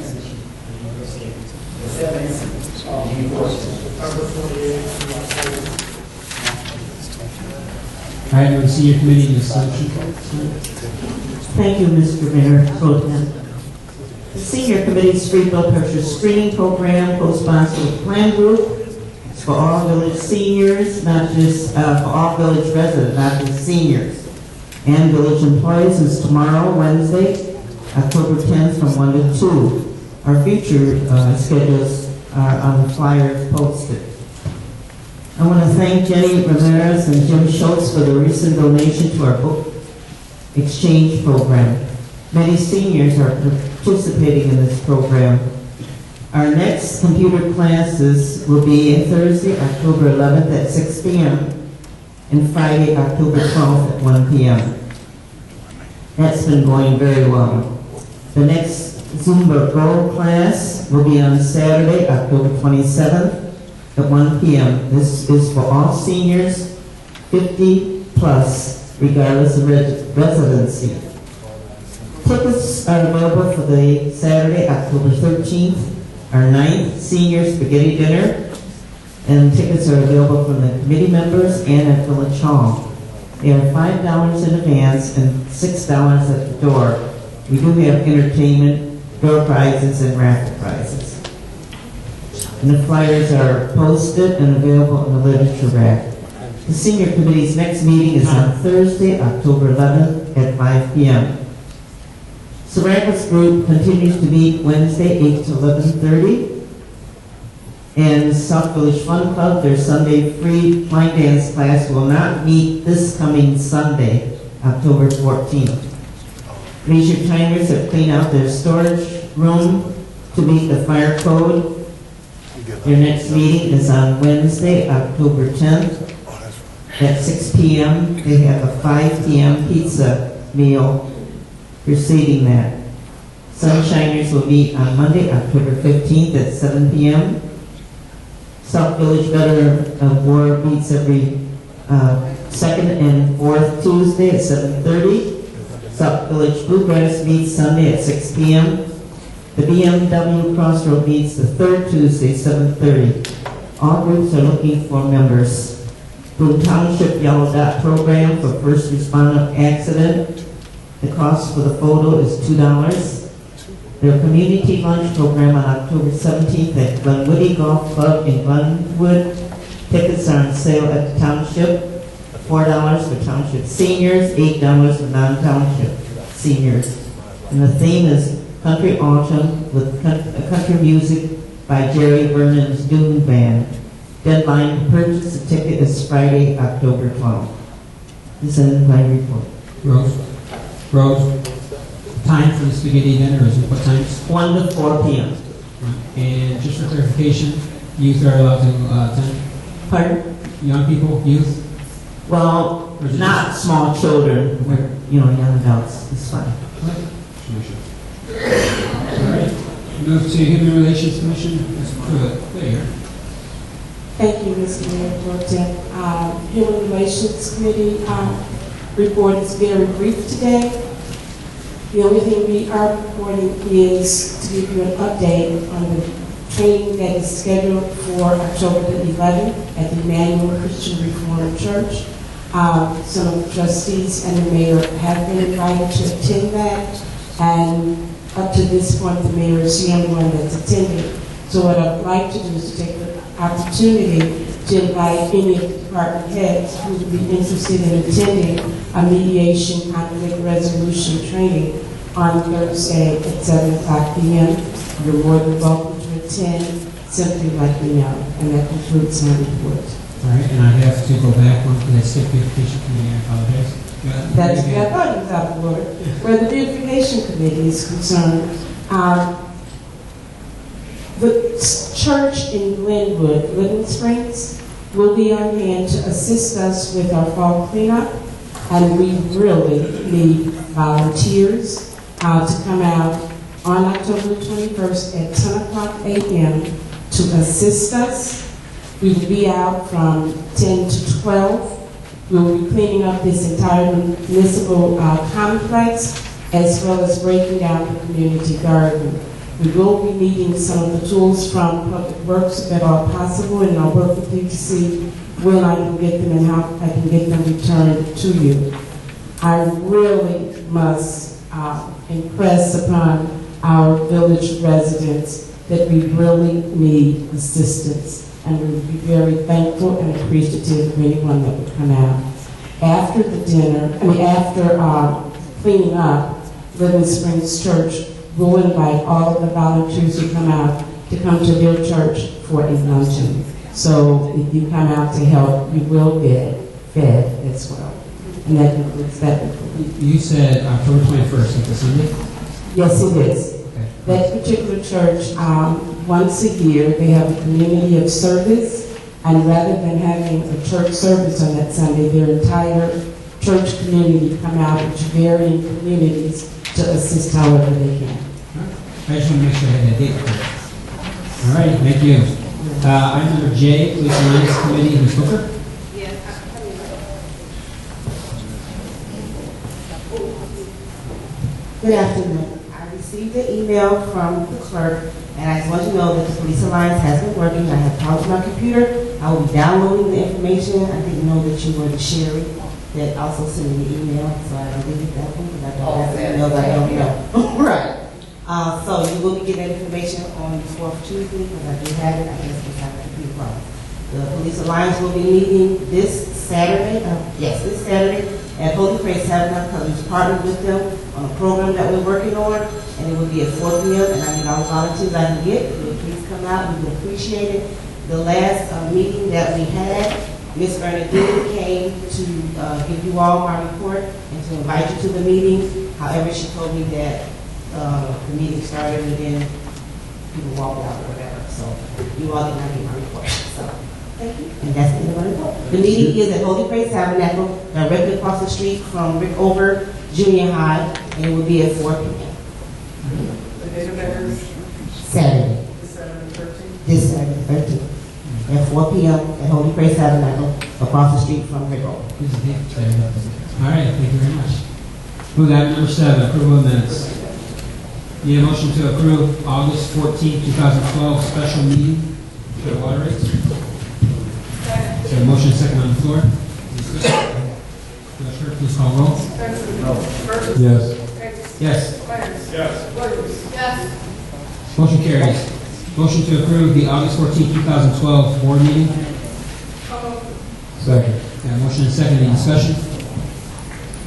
7 All right, we'll see your committee in the session. Thank you, Mr. Mayor Pro Tem. The Senior Committee's free blood pressure screening program, co-sponsored with Plan Group, is for all village seniors, not just, for all village residents, not just seniors, and village employees, is tomorrow, Wednesday, October 10th, from 1 to 2. Our future schedules are on the flyers posted. I want to thank Jenny Ramirez and Jim Schultz for the recent donation to our book exchange program. Many seniors are participating in this program. Our next computer classes will be Thursday, October 11th at 6 p.m. and Friday, October 12th at 1 p.m. That's been going very well. The next Zumba Go class will be on Saturday, October 27th at 1 p.m. This is for all seniors, 50 plus, regardless of residency. Tickets are available for the Saturday, October 13th, our 9th senior spaghetti dinner, and tickets are available from the committee members and at Village Hall. They are $5 in advance and $6 at the door. We do have entertainment, door prizes, and raffle prizes. And the flyers are posted and available in the literature rack. The senior committee's next meeting is on Thursday, October 11th at 5 p.m. Serapis Group continues to meet Wednesday, 8 to 11:30. And Sauk Village Fun Club, their Sunday free line dance class, will not meet this coming Sunday, October 14th. Leisure Timers have cleaned out their storage room to meet the fire code. Their next meeting is on Wednesday, October 10th at 6 p.m. They have a 5 p.m. pizza meal preceding that. Sunshiners will meet on Monday, October 15th at 7 p.m. Sauk Village Veteran of War meets every second and fourth Tuesday at 7:30. Sauk Village Bluegrass meets Sunday at 6 p.m. The BMW Crossroad meets the third Tuesday, 7:30. All groups are looking for members. Boone Township Yellow Dot Program for first responder accident. The cost for the photo is $2. Their community lunch program on October 17th at Glenwood Golf Club in Glenwood. Tickets are on sale at the township. $4 for township seniors, $8 for non-township seniors. And the theme is Country Autumn with country music by Jerry Vernon's Dune Band. Deadline to purchase a ticket is Friday, October 12th. This ends my report. Rose, time for the spaghetti dinner is what time? 1 to 4 p.m. And just for clarification, youth are allowed to attend? Pardon? Young people, youth? Well, not small children, we're, young adults, it's fine. All right. Move to Human Relations Commission. Ms. Pruitt, there. Thank you, Mr. Mayor Pro Tem. Human Relations Committee report is very brief today. The only thing we are reporting is to give you an update on the training that is scheduled for October the 11th at the Emmanuel Christian Reformed Church. Some of the trustees and the mayor have been invited to attend that, and up to this point, the mayor is the only one that's attending. So what I'd like to do is to take the opportunity to invite any of the department heads who would be interested in attending a mediation conflict resolution training on Thursday at 7 o'clock p.m. You're more than welcome to attend. simply let me know. And that concludes my report. All right, and I have to go back one for that state beautification committee, I apologize. That's what I thought you was out of order. Where the beautification committee is concerned, the church in Glenwood, Living Springs, will be on hand to assist us with our fall cleanup, and we really need volunteers to come out on October 21st at 10 o'clock a.m. to assist us. We will be out from 10 to 12. We will be cleaning up this entire municipal complex, as well as breaking down the community garden. We will be needing some of the tools from Public Works if at all possible, and I'll work with you to see when I can get them and how I can get them returned to you. I really must impress upon our village residents that we really need assistance, and we would be very thankful and appreciative of anyone that would come out. After the dinner, after cleaning up, Living Springs Church will invite all of the volunteers who come out to come to their church for a luncheon. So if you come out to help, you will get fed as well. And that concludes that report. You said October 21st, is it Sunday? Yes, it is. Okay. That particular church, once a year, they have a community of service, and rather than having a church service on that Sunday, their entire church community come out into varying communities to assist however they can. I just want to make sure I had that date correct. All right, thank you. Item number J, Police Alliance Committee, Ms. Booker. Good afternoon. I received an email from the clerk, and I just want you to know that the Police Alliance has been working. I have talked to my computer. I will be downloading the information. I didn't know that you were the Sherry that also sent me the email, so I don't get that one because I don't have the emails I don't know. Right. So you will be getting that information on the 4th Tuesday, because I do have it. I just have a computer problem. The Police Alliance will be meeting this Saturday, this Saturday at Holy Praise Tabernacle, because we've partnered with them on a program that we're working on, and it will be at 4 p.m., and I need all the volunteers I can get. If you would please come out, we would appreciate it. The last meeting that we had, Ms. Bernadette came to give you all my report and to invite you to the meeting. However, she told me that the meeting started and then people walked out or whatever, so you all did not get my report. So, thank you. And that's the end of my report. The meeting is at Holy Praise Tabernacle, directly across the street from Rickover Junior High, and it will be at 4 p.m. The date of that is Saturday. This Saturday, 13th. At 4 p.m. at Holy Praise Tabernacle, across the street from Rickover. All right, thank you very much. Move item number 7, approval of minutes. Need a motion to approve August 14, 2012 special meeting for the water rates. So a motion second on the floor. Clerk, please call roll. Yes. Yes. Yes. Motion carries. Motion to approve the August 14, 2012 board meeting. Second. Got a motion and second. Any discussion?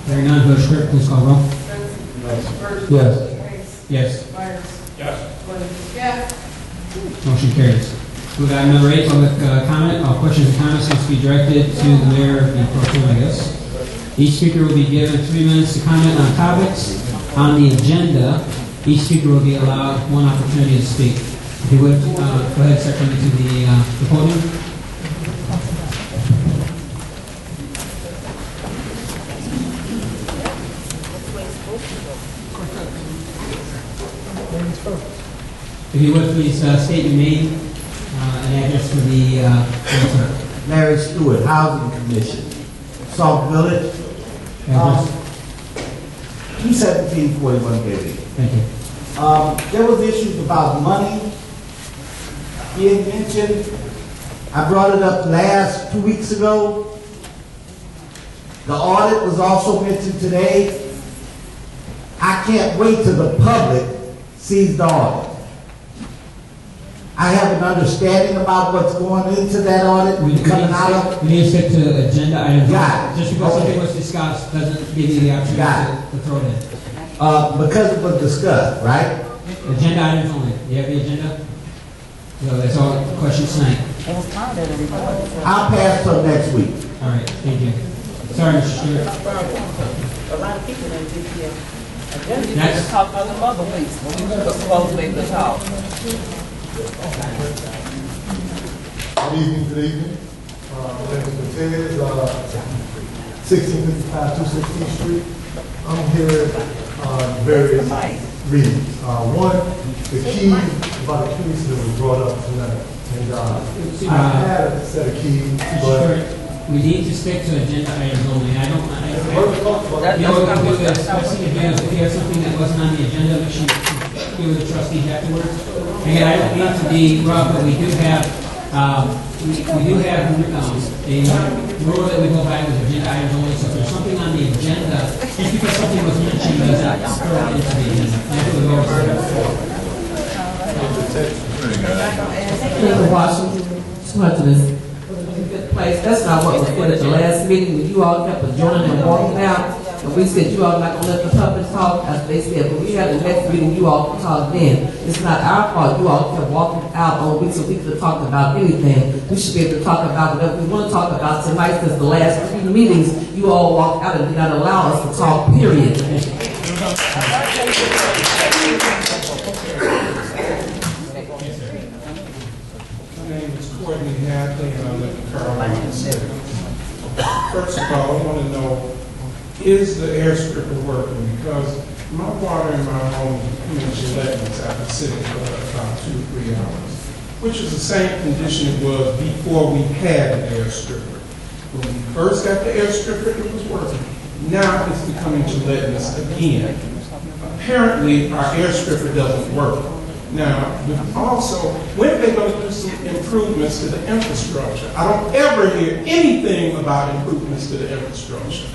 Hearing none, Village Clerk, please call roll. Yes. Yes. Yes. Motion carries. Move item number 8, public comment. All questions and comments must be directed to the mayor of the pro tem, I guess. Each speaker will be given 3 minutes to comment on topics on the agenda. Each speaker will be allowed 1 opportunity to speak. If you would, go ahead and start coming to the podium. If you would, please state your name and address for the clerk. Larry Stewart, Housing Commission, Sauk Village, Address. 21741 Gateway. Thank you. There was issues about money being mentioned. I brought it up 2 weeks ago. The audit was also mentioned today. I can't wait till the public sees the audit. I have an understanding about what's going into that audit, We need to stick to agenda items. Got it. Just because something was discussed doesn't give you the opportunity to throw it in. because it was discussed, right? Agenda items only. Do you have the agenda? So that's all the questions tonight. I'll pass till next week. All right, thank you. Sorry, Mr. Stewart. A lot of people in DPS. Agenda Next. just talk about the other weeks, but we were supposed to be able to talk. Good evening, good evening. My name is Cortez, 1655 216th Street. I'm here on various reasons. One, the keys, about the keys that was brought up tonight. And I had a set of keys, but We need to stick to agenda items only. I don't, That's you know, not what- the best thing to do is if you have something that wasn't on the agenda, make sure you deal with the trustees afterwards. Again, I don't mean to be rough, but we do have, we do have, a rule that we go by with agenda items only. So if there's something on the agenda, just because something was mentioned doesn't throw it into the agenda. That's what we always do. Mr. Washington, to this good place. That's not what was said at the last meeting when you all kept adjourning and walking out. And we said you all not gonna let the public talk, as they said, but we had the next meeting, you all can talk then. It's not our fault, you all kept walking out on weeks and weeks to talk about anything. We should be able to talk about whatever we want to talk about tonight, because the last 3 meetings, you all walked out and did not allow us to talk, period. My name is Courtney Hadley, and I live in Carolina City. First of all, I want to know, is the air stripper working? Because my water in my home is becoming gelatinous after sitting for about 2 to 3 hours, which is the same condition it was before we had the air stripper. When we first got the air stripper, it was working. Now it's becoming gelatinous again. Apparently, our air stripper doesn't work. Now, also, when are they going to do some improvements to the infrastructure? I don't ever hear anything about improvements to the infrastructure.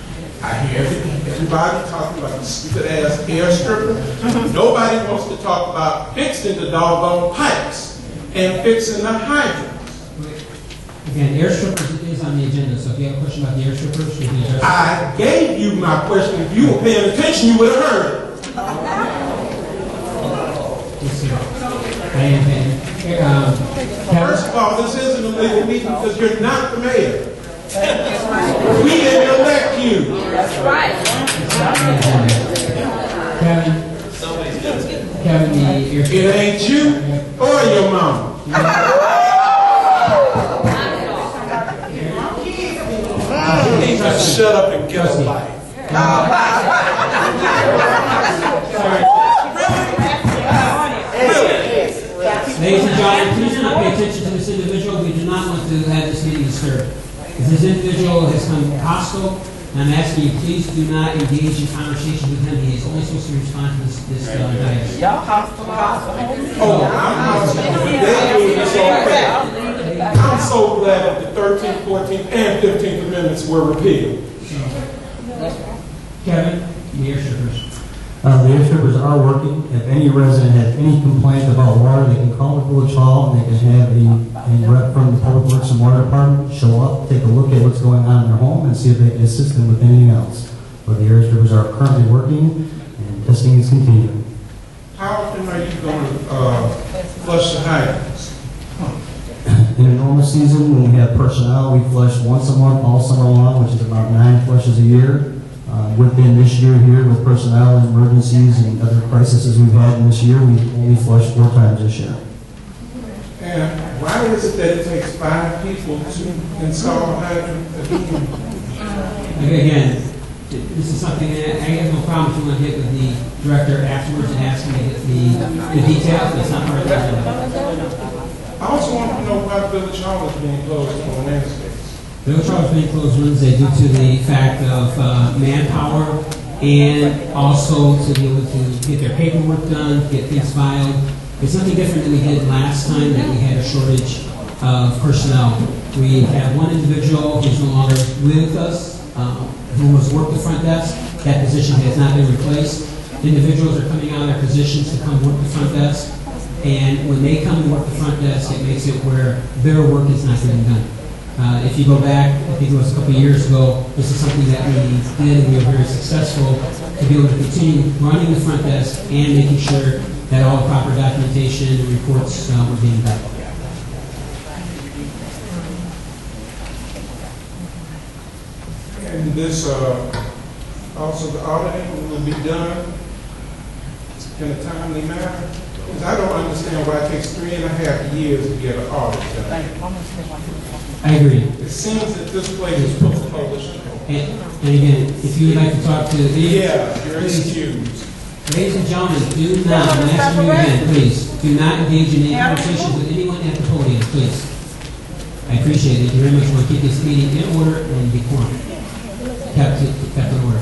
I hear everybody talking about the stupid ass air stripper. Nobody wants to talk about fixing the doggone pipes and fixing the hydrants. Again, air strippers is on the agenda, so if you have a question about the air strippers, we can address it. I gave you my question. If you were paying attention, you would have heard it. First of all, this isn't a legal meeting because you're not the mayor. We didn't elect you. That's right. Kevin, it ain't you or your mom. You need to shut up and get a life. Ladies and gentlemen, please do not pay attention to this individual. We do not want to have this meeting disturbed. If this individual has come hostile, I'm asking you, please do not engage in conversation with him. He is only supposed to respond to this item. Y'all hostile. Oh, I'm so glad that the 13th, 14th, and 15th Amendments were repealed. Kevin, the air strippers. The air strippers are working. If any resident has any complaint about water, they can call the village hall and they can have a rep from the Public Works and Water Department show up, take a look at what's going on in their home and see if they can assist them with anything else. But the air strippers are currently working and testing is continuing. How often are you going to flush the hydrants? In a normal season, when we have personnel, we flush once a month all summer long, which is about 9 flushes a year. Within this year here, with personnel and emergencies and other crises we've had in this year, we only flushed 4 times this year. And why is it that it takes 5 people to install a hydrant? Again, this is something that I have no problem if you want to get with the director afterwards and ask him to get the details, but it's not part of the agenda. I also want to know why Village Hall is being closed on Wednesdays. Village Hall is being closed Wednesday due to the fact of manpower and also to be able to get their paperwork done, get things filed. It's something different than we did last time that we had a shortage of personnel. We have one individual who's no longer with us, who was worked the front desk. That position has not been replaced. Individuals are coming out of their positions to come work the front desk. And when they come to work the front desk, it makes it where their work is not getting done. If you go back, I think it was a couple of years ago, this is something that we did and we were very successful to be able to continue running the front desk and making sure that all the proper documentation and reports were being done. And this, also the auditing will be done in a timely manner? Because I don't understand why it takes 3.5 years to get an audit done. I agree. It seems that this place is supposed to publish. And again, if you would like to talk to... Yeah, you're please. excused. Ladies and gentlemen, do not, I'm asking you again, please, do not engage in any conversations with anyone at the podium, please. I appreciate it. Thank you very much. We'll keep this meeting in order and be quorum. Kept in order.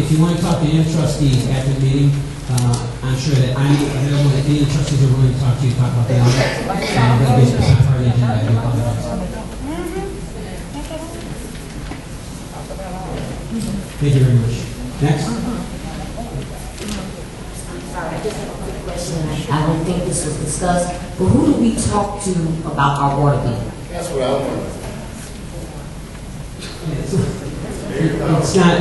If you want to talk to any trustees after the meeting, I'm sure that I'm available, that any trustees are willing to talk to you, talk about the audit. But it's not part of the agenda. I do apologize. Thank you very much. Next. Sorry, I just have a quick question. I don't think this was discussed, but who do we talk to about our water bill? That's what I want. It's not...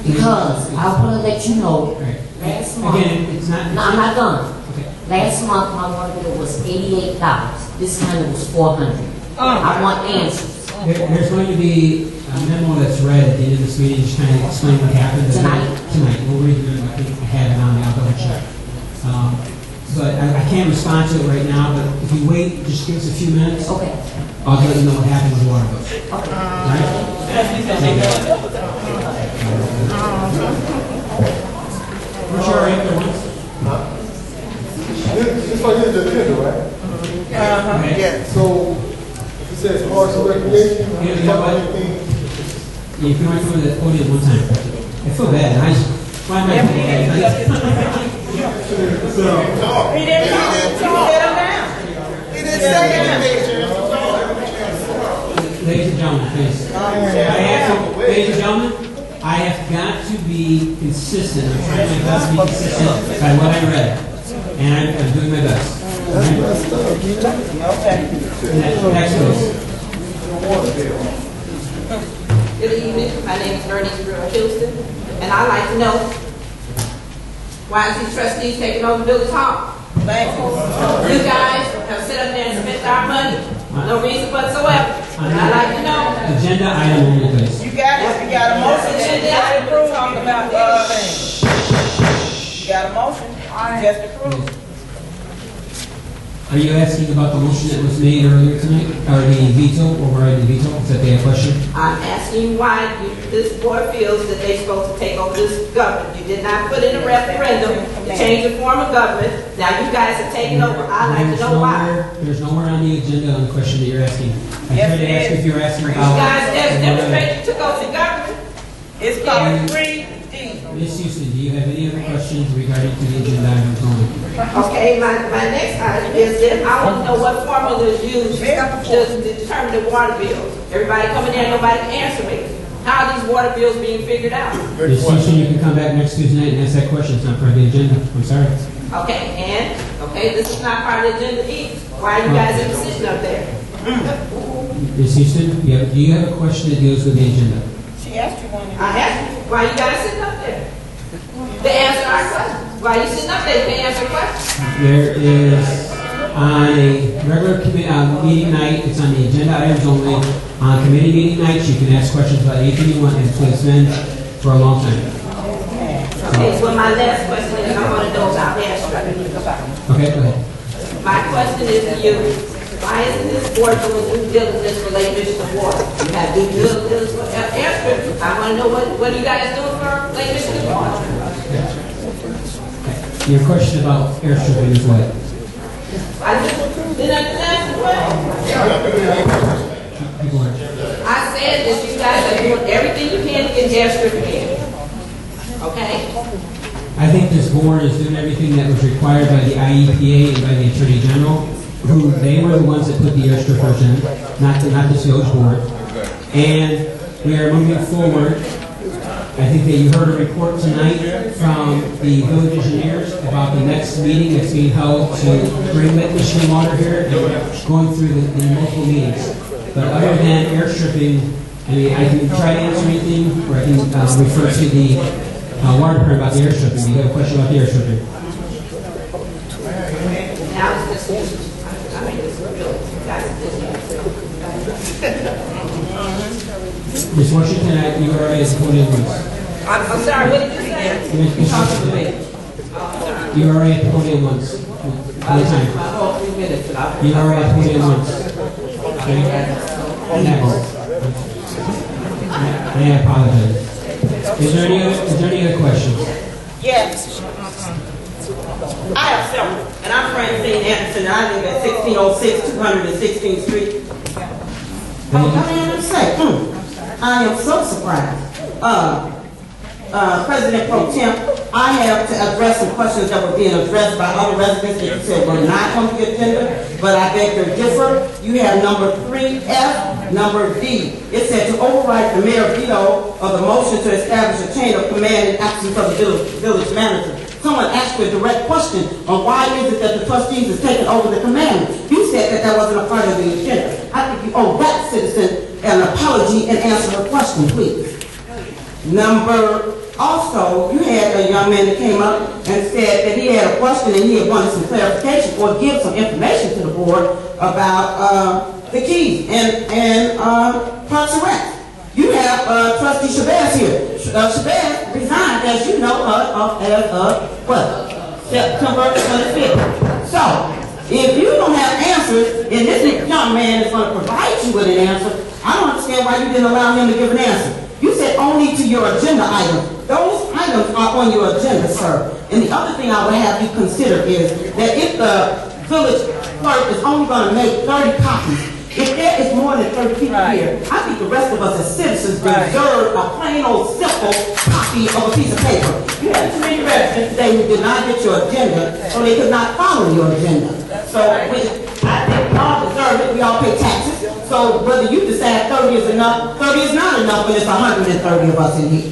Because I want to let you know, last month... Again, it's not... No, I'm not done. Okay. Last month, my water bill was $88. This time it was $400. I want answers. There's going to be a memo that's read at the end of this meeting, just kind of explain what happened. Tonight. We'll read the memo. I think I have it on there. I'll double check. But I can't respond to it right now, but if you wait, just give us a few minutes. Okay. I'll let you know what happened with the water bill. Okay. All right? Thank you. Where's your answer? This like this is the agenda, right? Okay. Yeah. So, if it says parks and recreation, You know what? You can only come to the podium one time. I feel bad. Why am I feeling bad? He didn't set him down. He didn't say anything. Ladies and gentlemen, please. Ladies and gentlemen, I have got to be consistent. I'm trying my best to be consistent by what I read. And I'm doing my best. That's messed up. Okay. Next, please. Good evening. My name is Bernice Brewer Houston, and I'd like to know why is these trustees taking over Village Hall? Thank you. You guys have sit up there and spent our money for no reason whatsoever. And I'd like to know. Agenda item only, please. You got it. You got a motion. You got to talk about anything. You got a motion. Just approve. Are you asking about the motion that was made earlier tonight, or the veto, overriding the veto? Is that the question? I'm asking why this board feels that they're supposed to take over this government. You did not put in a referendum to change the form of government. Now you guys have taken over. I'd like to know why. There's nowhere on the agenda on the question that you're asking. I tried to ask if you're asking about... You guys demonstrated you took over the government. It's called 3D. Ms. Houston, do you have any other questions regarding to the agenda items only? Okay, my next item is that I want to know what formula is used to determine the water bills. Everybody coming in, nobody can answer me. How are these water bills being figured out? Ms. Houston, you can come back next Tuesday night and ask that question. It's not part of the agenda. I'm sorry. Okay, this is not part of the agenda either. Why are you guys even sitting up there? Ms. Houston, do you have a question that deals with the agenda? She asked you one. I asked you, why you guys sitting up there? To answer our question. Why are you sitting up there? You can't answer questions. There is, on a regular meeting night, it's on the agenda items only. On committee meeting nights, you can ask questions about anything you want, and it's been for a long time. Okay, so my last question is, I want to know about airstrip. Okay, go ahead. My question is to you, why isn't this board doing due diligence for Lake Michigan water? You have due diligence for airstrip. I want to know what you guys doing for Lake Michigan water? Your question about airstripping is what? I didn't understand the question. I said that you guys are doing everything you can to get airstrip in. Okay? I think this board is doing everything that was required by the IEPA and by the Attorney General, who they were the ones that put the airstrippers in, not this village board. And we are moving forward. I think that you heard a report tonight from the village engineers about the next meeting that's being held to bring Lake Michigan water here, and going through the multiple meetings. But other than airstripping, I mean, I can try to answer anything, or I can refer to the water department about the airstripping. You have a question about the airstripping? Ms. Washington, you are already appointed once. I'm sorry, what did you say? Ms. Washington, you are already appointed once. I took my whole 3 minutes, and I. You are already appointed once. Okay? Next. I apologize. Is there any other questions? Yes. I have several, and I'm Francine Anderson, and I live at 1606 216th Street. I am so surprised. President Pro Temp, I have to address some questions that were being addressed by other residents that you said were not on the agenda, but I beg to differ. You have number 3F, number D. It said to override the mayor veto of the motion to establish a chain of command in absence of the village manager. Someone asked you a direct question on why is it that the trustees is taking over the command. You said that wasn't a part of the agenda. I think you owe that citizen an apology and answer her question, please. Also, you had a young man that came up and said that he had a question and he had wanted some clarification or give some information to the board about the keys and Parks and Rec. You have Trustee Shabazz here. Shabazz resigned, as you know, September 25th. So, if you don't have answers, and this young man is going to provide you with an answer, I don't understand why you didn't allow him to give an answer. You said only to your agenda items. Those items are on your agenda, sir. And the other thing I would have you consider is that if the village clerk is only going to make 30 copies, if there is more than 30 people here, I think the rest of us as citizens deserve a plain old simple copy of a piece of paper. You had too many residents today who did not get your agenda, so they could not follow your agenda. So I think we all deserve it. We all pay taxes. So whether you decide 30 is enough, 30 is not enough when it's 130 of us in here.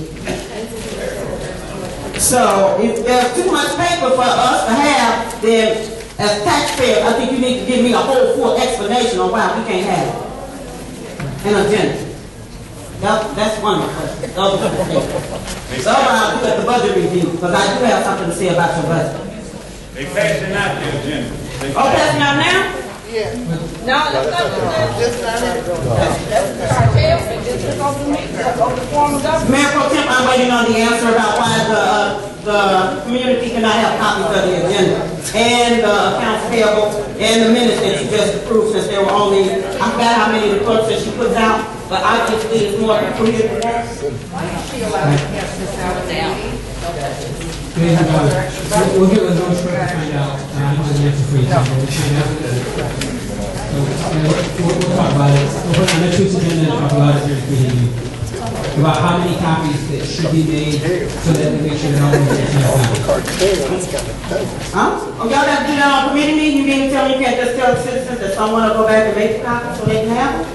So if there's too much paper for us to have, then as taxpayers, I think you need to give me a whole full explanation on why we can't have an agenda. That's one of my questions. So I'll do at the budget review, because I do have something to say about your budget. They passing out the agenda. Oh, passing out now? Yeah. No, that's not Just not it. Mayor Pro Temp, I'm waiting on the answer about why the community cannot have copies of the agenda and the accounts payable and the minutes that you just approved, since there were only, I forgot how many the clerk said she puts out, but obviously it's more than 3 here. We'll get with those to find out. I don't have an answer for you. We'll find out. We'll talk about it. We'll put it on next week's agenda and talk about it during the meeting. About how many copies that should be made so that we make sure that all of them Oh, y'all have to do that on committee meeting? You mean to tell me you can't just tell the citizens that someone will go back and make the copies so they can have them?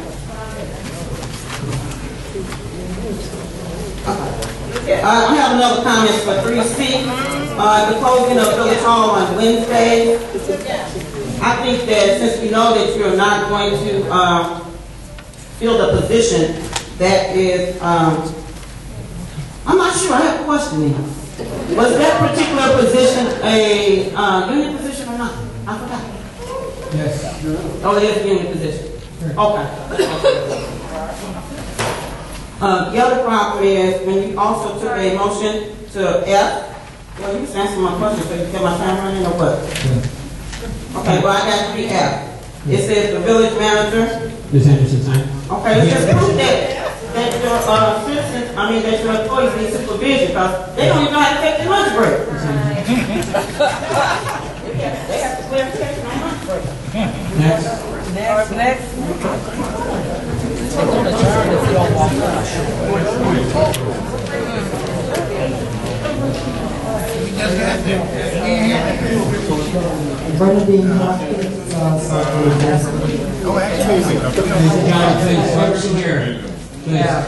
I have another comment for 3C. The closing of Village Hall on Wednesday. I think that since we know that you're not going to fill the position that is, I'm not sure, I have a question here. Was that particular position a union position or not? I forgot. Yes. Oh, it is a union position. Okay. The other problem is when you also took a motion to F. Well, you just answered my question, so you get my time running or what? Okay, well, I got 3F. It says the village manager. Ms. Anderson, time. Okay, let's just prove that your citizens, that your employees need supervision, because they don't even know how to take their lunch break. They have to clarification on lunch break. Next. Bernadine Hopkins, John, please, over here. Yeah.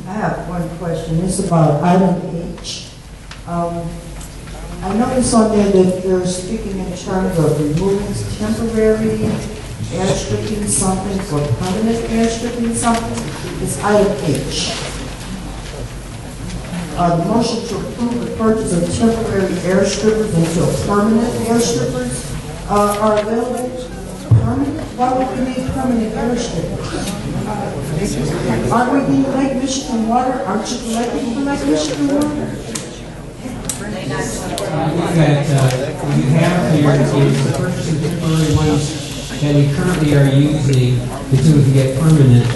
I have one question. It's about item H. I noticed on there that you're speaking in terms of removing temporary airstripping something for permanent airstripping something. It's item H. The motion to approve the purchase of temporary air strippers until permanent air strippers are available. permanent? Why would we need permanent airstrip? Aren't we getting Lake Michigan water? Aren't you collecting for Lake Michigan water? What you have here is the purchase of temporary ones that we currently are using until we can get permanent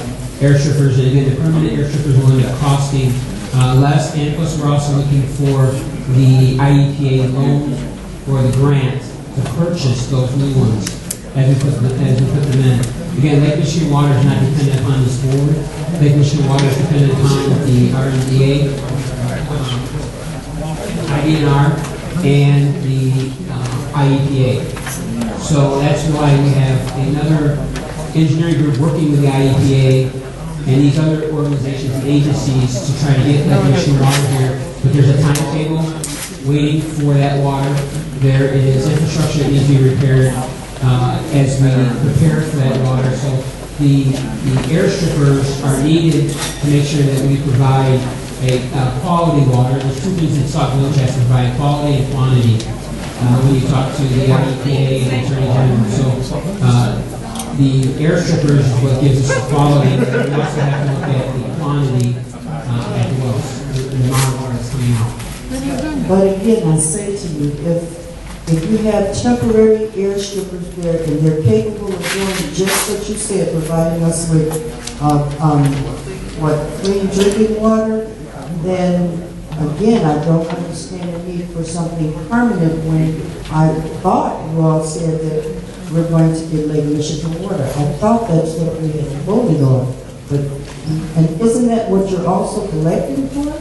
air strippers. And again, the permanent air strippers will end up costing less, and plus we're also looking for the IEPA loan or the grant to purchase those new ones as we put them in. Again, Lake Michigan Water is not dependent upon this board. Lake Michigan Water is dependent upon the RMDA, IDNR, and the IEPA. So that's why we have another engineering group working with the IEPA and these other organizations and agencies to try to get Lake Michigan Water here. But there's a timetable waiting for that water. There is infrastructure that needs to be repaired as we prepare for that water. So the air strippers are needed to make sure that we provide a quality water. There's two things that Sauk Village has to provide: quality and quantity. When you talk to the IEPA and the Attorney General, so the air strippers is what gives us the quality. But we also have to look at the quantity at the wells, the amount of water that's coming out. But again, I say to you, if you have temporary air strippers there and they're capable of doing just what you said, providing us with clean drinking water, then again, I don't understand the need for something permanent when I thought you all said that we're going to get Lake Michigan water. I thought that's what we had voted on. But and isn't that what you're also collecting for?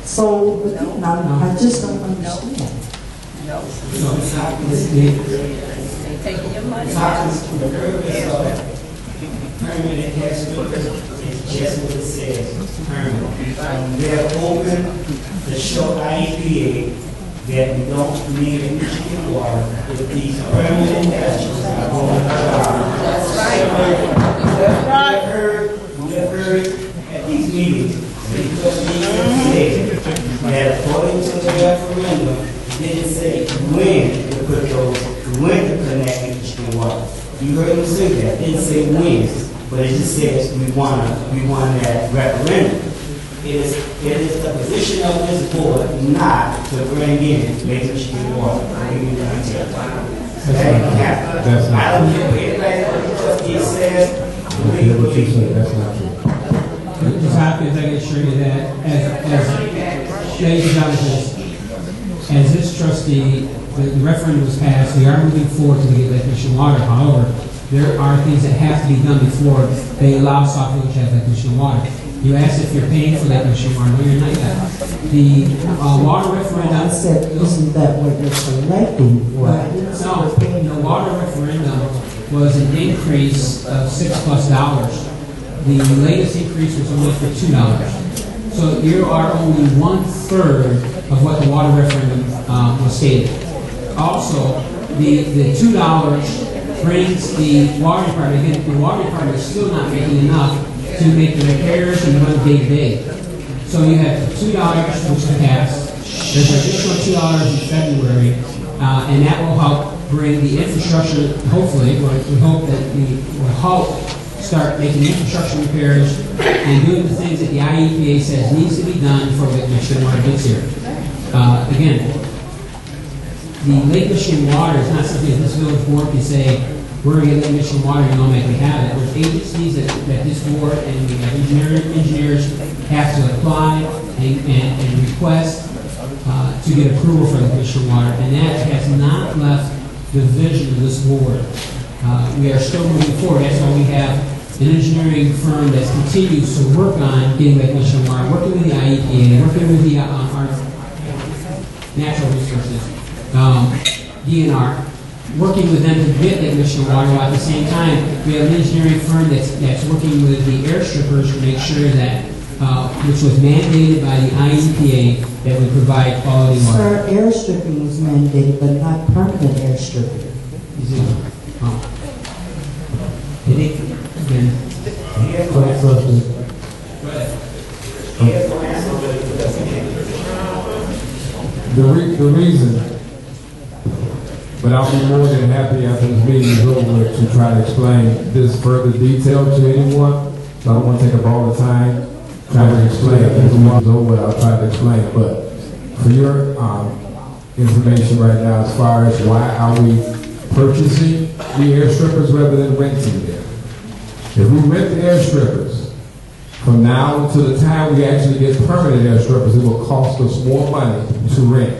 So again, I just don't understand. Taking your money. Permanent has to it's just what it says, permanent. We have opened the show IEPA that we don't need any Michigan water if these permanent actions are going to allow. That's right. We have heard at these meetings, that according to the referendum, it didn't say when to put those, when to connect with Michigan water. You heard them say that. It didn't say when, but it just says we want that referendum. It is the position of this board not to bring in Lake Michigan water. That ain't gonna happen. I don't care what anybody else trustee says. That's not true. Just happy as I can assure you that as ladies and gentlemen, as this trustee, the referendum was passed, we are moving forward to get Lake Michigan water. However, there are things that have to be done before they allow Sauk Village to have Lake Michigan water. You asked if you're paying for Lake Michigan water. No, you're not yet. The water referendum. I said, isn't that what you're collecting for? No, the water referendum was an increase of $6+. The latest increase was only for $2. So you are only 1/3 of what the water referendum was stated. Also, the $2 brings the water department. Again, the water department is still not making enough to make the repairs and run day to day. So you have $2 which passed. There's an additional $2 in February, and that will help bring the infrastructure. Hopefully, we hope that we will help start making infrastructure repairs and doing the things that the IEPA says needs to be done before Lake Michigan water gets here. Again, the Lake Michigan water is not something that this village board can say, we're going to get Lake Michigan water and automatically have it. There's agencies that this board and we have engineers have to apply and request to get approval for Lake Michigan water, and that has not left the vision of this board. We are still moving forward. That's why we have an engineering firm that continues to work on getting Lake Michigan water, working with the IEPA, working with the our natural resources, DNR, working with them to get Lake Michigan water, while at the same time we have an engineering firm that's working with the air strippers to make sure that, which was mandated by the IEPA, that we provide quality water. Sir, air stripping was mandated, but not permanent air stripping. The reason But I'll be more than happy after this meeting is over to try to explain this further detail to anyone. So I don't want to take up all the time trying to explain. After this meeting is over, I'll try to explain. But for your information right now, as far as why are we purchasing the air strippers rather than renting them? If we rent the air strippers, from now until the time we actually get permanent air strippers, it will cost us more money to rent.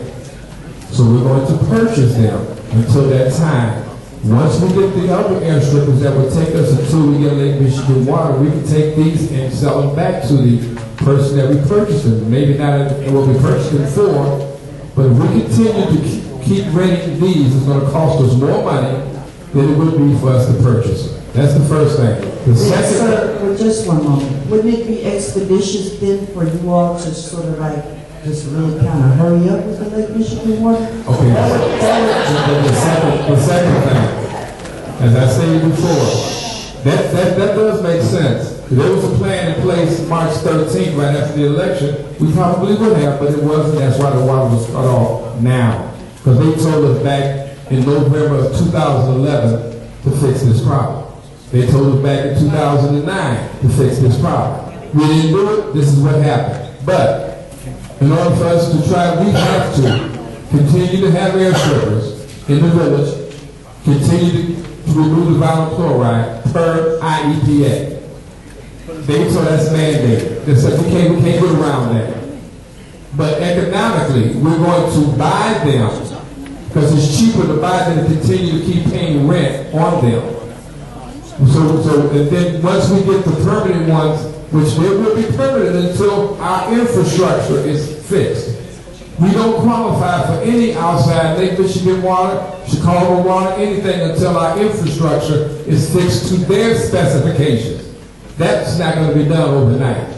So we're going to purchase them until that time. Once we get the other air strippers that will take us until we get Lake Michigan water, we can take these and sell them back to the person that we purchased them. Maybe not in what we purchased them for, but if we continue to keep renting these, it's going to cost us more money than it would be for us to purchase them. That's the first thing. The second, Sir, for just one moment, wouldn't it be expeditious then for you all to sort of like just really kind of hurry up with the Lake Michigan water? okay, the second thing, as I said before, that does make sense. There was a plan in place March 13th, right after the election. We probably would have, but it wasn't. That's why the water was cut off now. Because they told us back in November of 2011 to fix this problem. They told us back in 2009 to fix this problem. We didn't do it. This is what happened. But in order for us to try, we have to continue to have air strippers in the village, continue to remove the vinyl chloride per IEPA. They told us mandated. They said we can't get around that. But economically, we're going to buy them because it's cheaper to buy them and continue to keep paying rent on them. So and then once we get the permanent ones, which they will be permanent until our infrastructure is fixed. We don't qualify for any outside Lake Michigan water, Chicago water, anything until our infrastructure is fixed to their specifications. That's not going to be done overnight.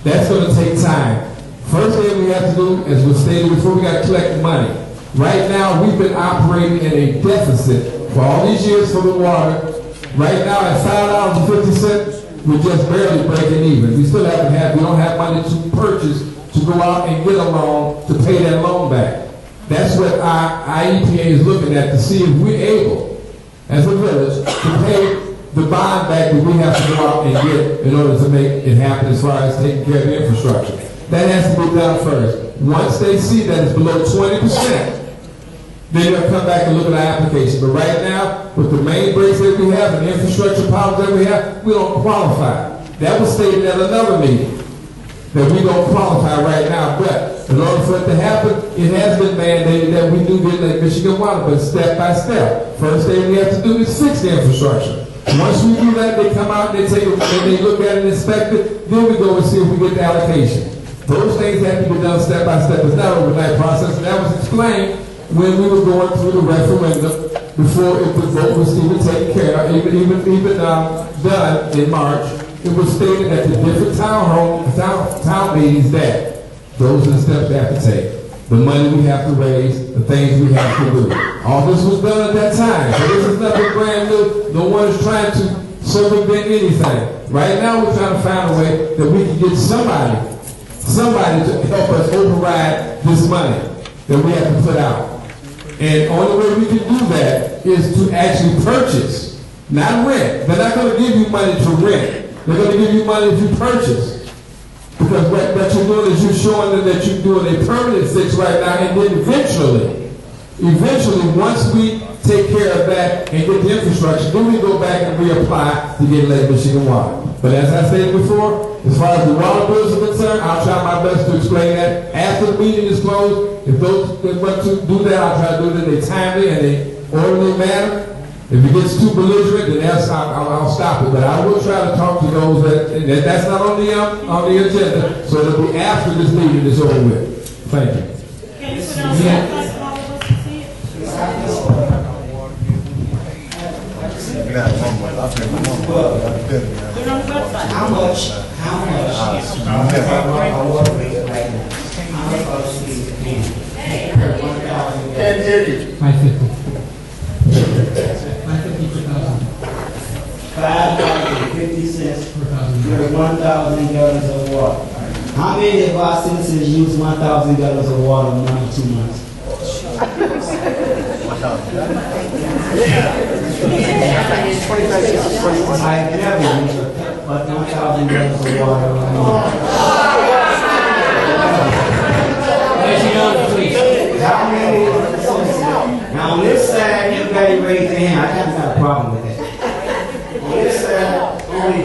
That's going to take time. First thing we have to do, as was stated before, we got to collect money. Right now, we've been operating in a deficit for all these years for the water. Right now, at $5.50, we're just barely breaking even. We still we don't have money to purchase, to go out and get a loan to pay that loan back. That's what our IEPA is looking at to see if we're able, as a village, to pay the bond back that we have to go out and get in order to make it happen as far as taking care of the infrastructure. That has to be done first. Once they see that it's below 20%, then they'll come back and look at our application. But right now, with the main breaks that we have and the infrastructure problems that we have, we don't qualify. That was stated at another meeting, that we don't qualify right now. But in order for it to happen, it has been mandated that we do get Lake Michigan water, but step by step. First thing we have to do is fix the infrastructure. Once we do that, they come out and they look at it and inspect it, then we go and see if we get the allocation. Those things have to be done step by step. It's not an overnight process, and that was explained when we were going through the referendum before the vote was even taken care of, even done in March. It was stated at the different town meetings that those are the steps we have to take. The money we have to raise, the things we have to do. All this was done at that time. So this is nothing brand new. No one is trying to circumvent anything. Right now we're trying to find a way that we can get somebody to help us override this money that we have to put out. And the only way we can do that is to actually purchase, not rent. They're not going to give you money to rent. They're going to give you money if you purchase. Because what you're doing is you're showing them that you're doing a permanent fix right now, and then eventually, once we take care of that and get the infrastructure, then we go back and reapply to get Lake Michigan water. But as I stated before, as far as the water bills are concerned, I'll try my best to explain that after the meeting is closed. If those that want to do that, I'll try to do it in a timely and a orderly manner. If it gets too belligerent, then I'll stop it. But I will try to talk to those that's not on the agenda, so it'll be after this meeting is over with. Thank you. Can you put it on the website for all of us to see it? Put it on the website. How much? Can't hear you. 550. 550 per thousand. $5.50 for 1,000 gallons of water. How many of our citizens use 1,000 gallons of water in 2 months? I never used but 1,000 gallons of water. How many? Now on this side, you gotta raise your hand. I haven't got a problem with that. On this side, only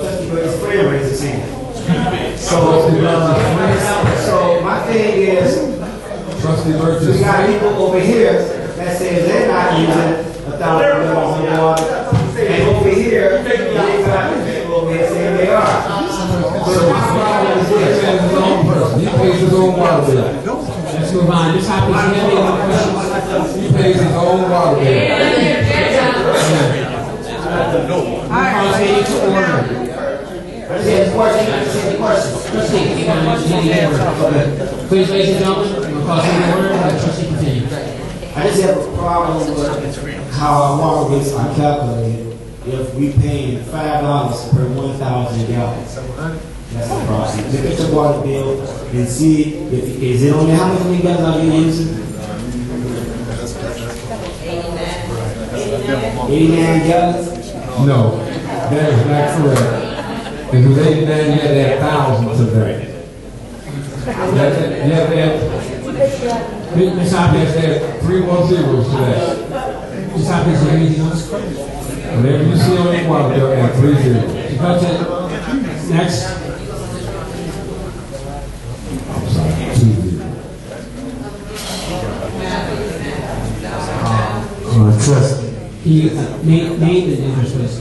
just because friend raised his hand. So my thing is, Trustee Burgess. we got people over here that says they're not using 1,000 gallons of water. And over here, they got people over here saying they are. So my problem is this. His own person. He pays his own water bill. Let's move on. Ms. Hopkins, do you have any more questions? He pays his own water bill. Call this meeting to order. Trustee, you want to meeting to order. Please, ladies and gentlemen, we'll call this meeting to order. Let trustee continue. I just have a problem with how our water rates are calculated if we pay $5 per 1,000 gallons. That's the problem. Look at your water bill and see if is it only how many gallons are you using? 89 gallons? No, that is not correct. If it was 89, you had to add 1,000 to that. You have to add, Ms. Hopkins, add 3 more zeros to that. Ms. Hopkins, is there anything else? Whatever you see on your water bill, add 3 zeros. Go to next. I'm sorry, 2 zeros. Trustee. He name the address, please.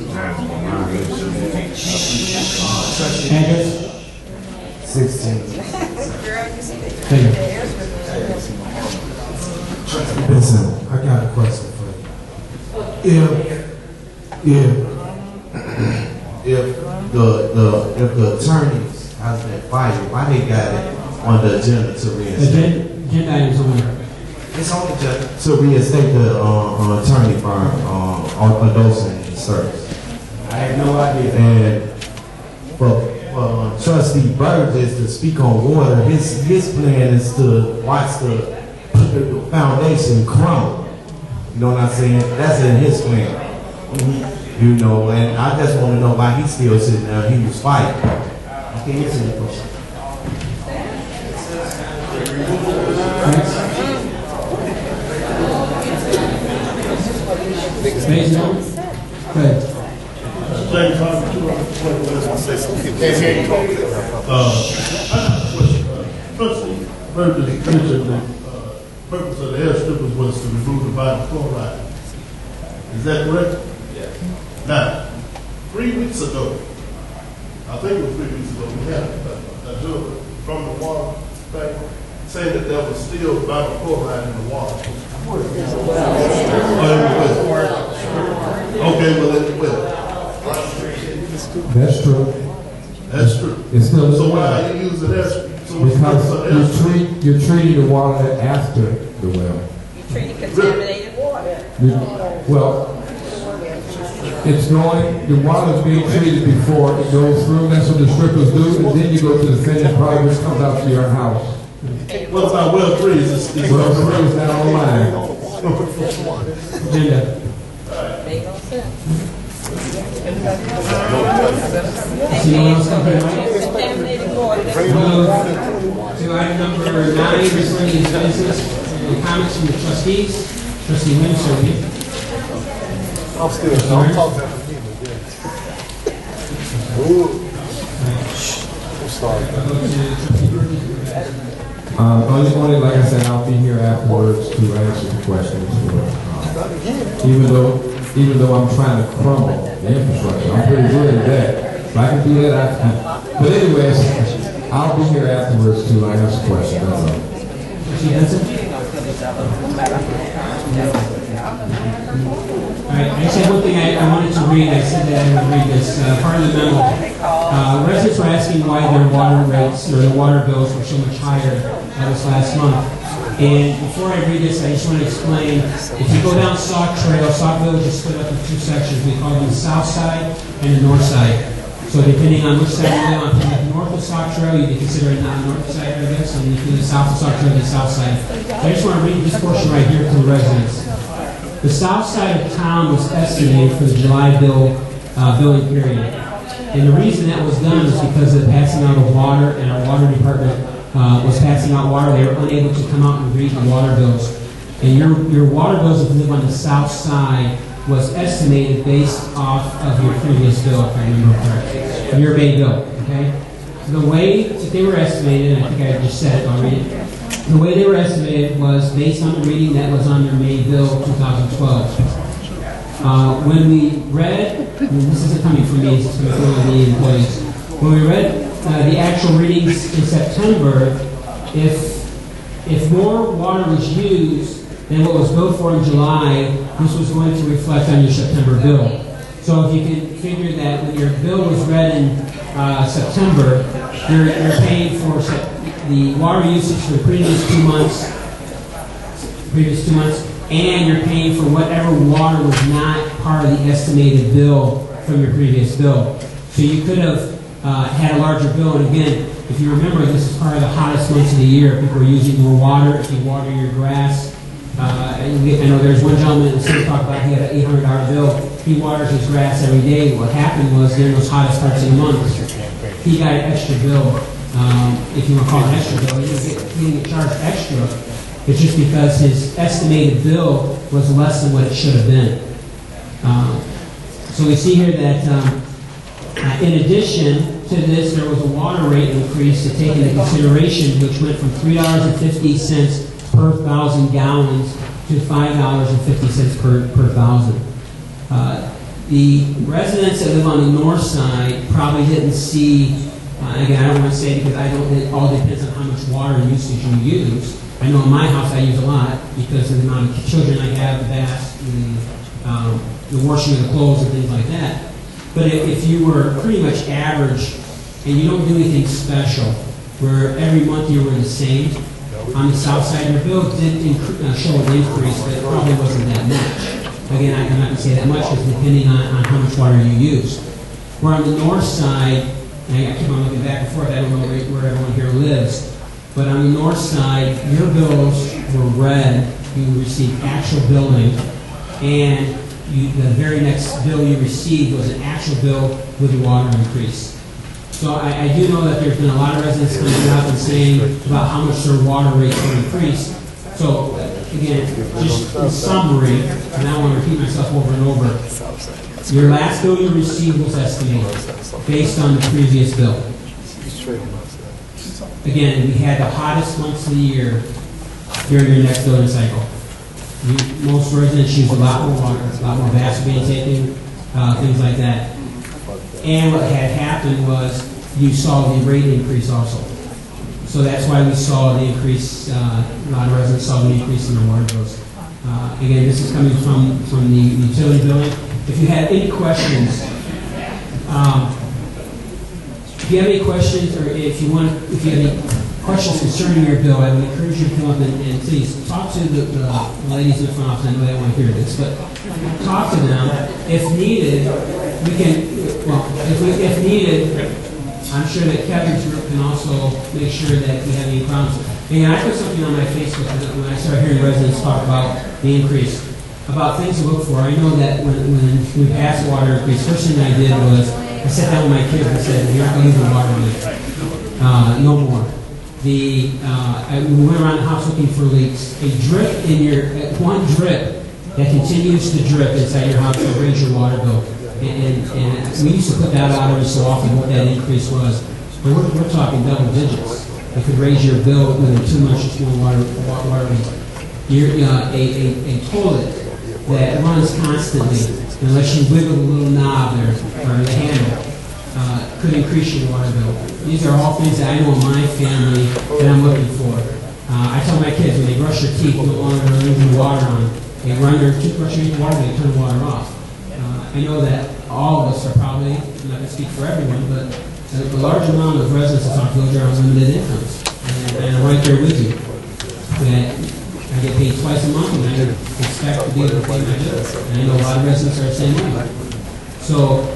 Address? 16. Thank you. Listen, I got a question for you. If the attorneys has been fired, why they got it on the agenda to reinstate? Agenda items on there. It's on the agenda to reinstate the attorney firm, Odosin Service. I have no idea. And for Trustee Burgess to speak on water, his plan is to watch the foundation crumble. You know what I'm saying? That's in his plan. You know, and I just want to know why he's still sitting there. He was fighting. I can't answer the question. Ladies and gentlemen, go ahead. Trustee Burgess mentioned the purpose of the air strippers was to remove the bottom chloride. Is that correct? Yes. Now, 3 weeks ago, I think it was 3 weeks ago, we had a judge from the water bank saying that there was still bottom chloride in the water. Okay, well, it's well. That's true. That's true. It's still so why are you using that? Because you're treating the water after the well. You treat contaminated water. Well, it's going, the water's being treated before it goes through. That's what the strippers do, and then you go to the finished product which comes out to your house. What about well 3? Well 3 is down the line. Agenda. Anyone else come to the mic? To item number 9, miscellaneous business, and comments from the trustees. Trustee Lynn, sir. I'm still, I'm talking. I'm sorry. Only, like I said, I'll be here afterwards to answer the questions. Even though I'm trying to crumble the infrastructure, I'm pretty good at that. If I can do that, I can. But anyways, I'll be here afterwards to answer questions. That's all right, I said one thing I wanted to read. I said that I would read this. Part of the memo. Residents were asking why their water rates or their water bills were so much higher this last month. And before I read this, I just want to explain. If you go down Sauk Trail, Sauk Village is split up into 2 sections. We call them the south side and the north side. So depending on which side you live on, if you live north of Sauk Trail, you'd be considering not north side, I guess, and if you live south of Sauk Trail, the south side. So I just want to read this portion right here to the residents. The south side of town was estimated for the July billing period. And the reason that was done was because of the passing out of water, and our water department was passing out water. They were unable to come out and read the water bills. And your water bills, if you live on the south side, was estimated based off of your previous bill, if I remember correctly, your May bill, okay? The way that they were estimated, and I think I just said it, I'll read it. The way they were estimated was based on the reading that was on your May bill 2012. When we read, and this isn't coming from me, it's coming from the employees. When we read the actual readings in September, if more water was used than what was billed for in July, this was going to reflect on your September bill. So if you can figure that when your bill was read in September, you're paying for the water usage for the previous 2 months, and you're paying for whatever water was not part of the estimated bill from your previous bill. So you could have had a larger bill, and again, if you remember, this is part of the hottest months of the year. People are using more water. If you water your grass, I know there's one gentleman that said talk about he had an $800 bill. He waters his grass every day. What happened was during those hottest parts of the month, he got an extra bill. If you want to call it an extra bill, he didn't get charged extra. It's just because his estimated bill was less than what it should have been. So we see here that in addition to this, there was a water rate increase to take into consideration, which went from $3.50 per 1,000 gallons to $5.50 per thousand. The residents that live on the north side probably didn't see, again, I don't want to say it because it all depends on how much water usage you use. I know in my house I use a lot because of the amount of children I have, the baths, the washing of the clothes and things like that. But if you were pretty much average and you don't do anything special, where every month you were the same, on the south side, your bill did show an increase, but it probably wasn't that much. Again, I'm not going to say that much, because depending on how much water you use. Where on the north side, and I keep on looking back and forth, I don't know where everyone here lives, but on the north side, your bills were read, you received actual billing, and the very next bill you received was an actual bill with a water increase. So I do know that there's been a lot of residents coming out and saying about how much their water rates will increase. So again, just in summary, and I don't want to repeat myself over and over, your last bill you received was estimated based on the previous bill. Again, we had the hottest months of the year during your next billing cycle. Most residents use a lot more water, a lot more baths being taken, things like that. And what had happened was you saw the rate increase also. So that's why we saw the increase, a lot of residents saw the increase in their water bills. Again, this is coming from the utility billing. If you have any questions, if you have any questions, or if you have any questions concerning your bill, I would encourage you to come up and please talk to the ladies in the front office. I know they want to hear this, but talk to them. If needed, we can, well, if needed, I'm sure that Kevin's group can also make sure that if we have any problems. And I put something on my Facebook when I started hearing residents talk about the increase, about things to look for. I know that when we passed water increase, first thing I did was I sat down with my kids and said, you're not going to leave the water leak. No more. We went around the house looking for leaks. A drip in one drip that continues to drip inside your house will raise your water bill. And we used to put that out every so often what that increase was. But we're talking double digits. It could raise your bill with too much water leak. A toilet that runs constantly, unless you wiggle the little knob there, or the handle, could increase your water bill. These are all things that I know in my family that I'm looking for. I tell my kids when they brush their teeth, no longer leaving water on. They run their toothbrush into water, they turn the water off. I know that all of us are probably, I'm not going to speak for everyone, but a large amount of residents in Sauk Village are on limited incomes. And I'm right there with you. That I get paid twice a month, and I expect to be able to pay my bills. And I know a lot of residents are the same way. So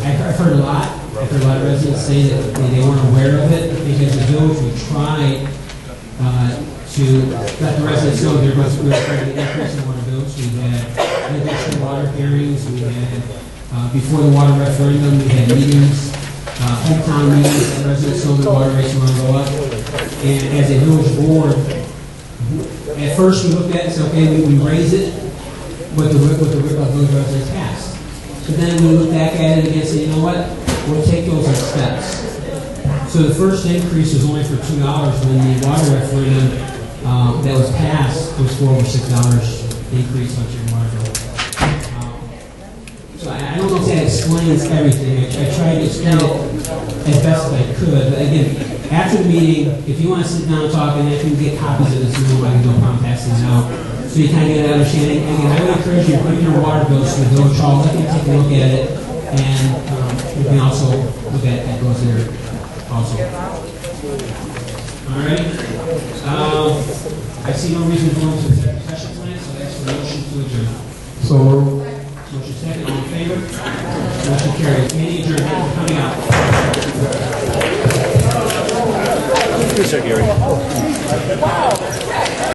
I've heard a lot. I've heard a lot of residents say that they weren't aware of it because the village would try to let the residents know we were trying to increase in water bills. We had additional water hearings. We had, before the water referendum, we had meetings, hometown meetings, that residents know the water rates were going to go up. And as a village board, at first we looked at it and said, okay, we raise it what the village residents passed. So then we looked back at it again and said, you know what, we'll take those as steps. So the first increase was only for $2 when the water referendum that was passed was for over $6 increase on your water bill. So I don't know if that explains everything. I tried to explain it as best as I could. But again, after the meeting, if you want to sit down and talk, and I can get copies of this room, I can go around passing it out. So you kind of get an understanding. Again, I would encourage you to put in your water bills to the village hall. Let them take a look at it. And you can also look at that goes there also. All right. I see no reason to go into executive session tonight, so that's for motion to adjourn. So moved. Motion second, all in favor? Motion carries. Meeting adjourned. Thank you for coming out. Appreciate it, Gary.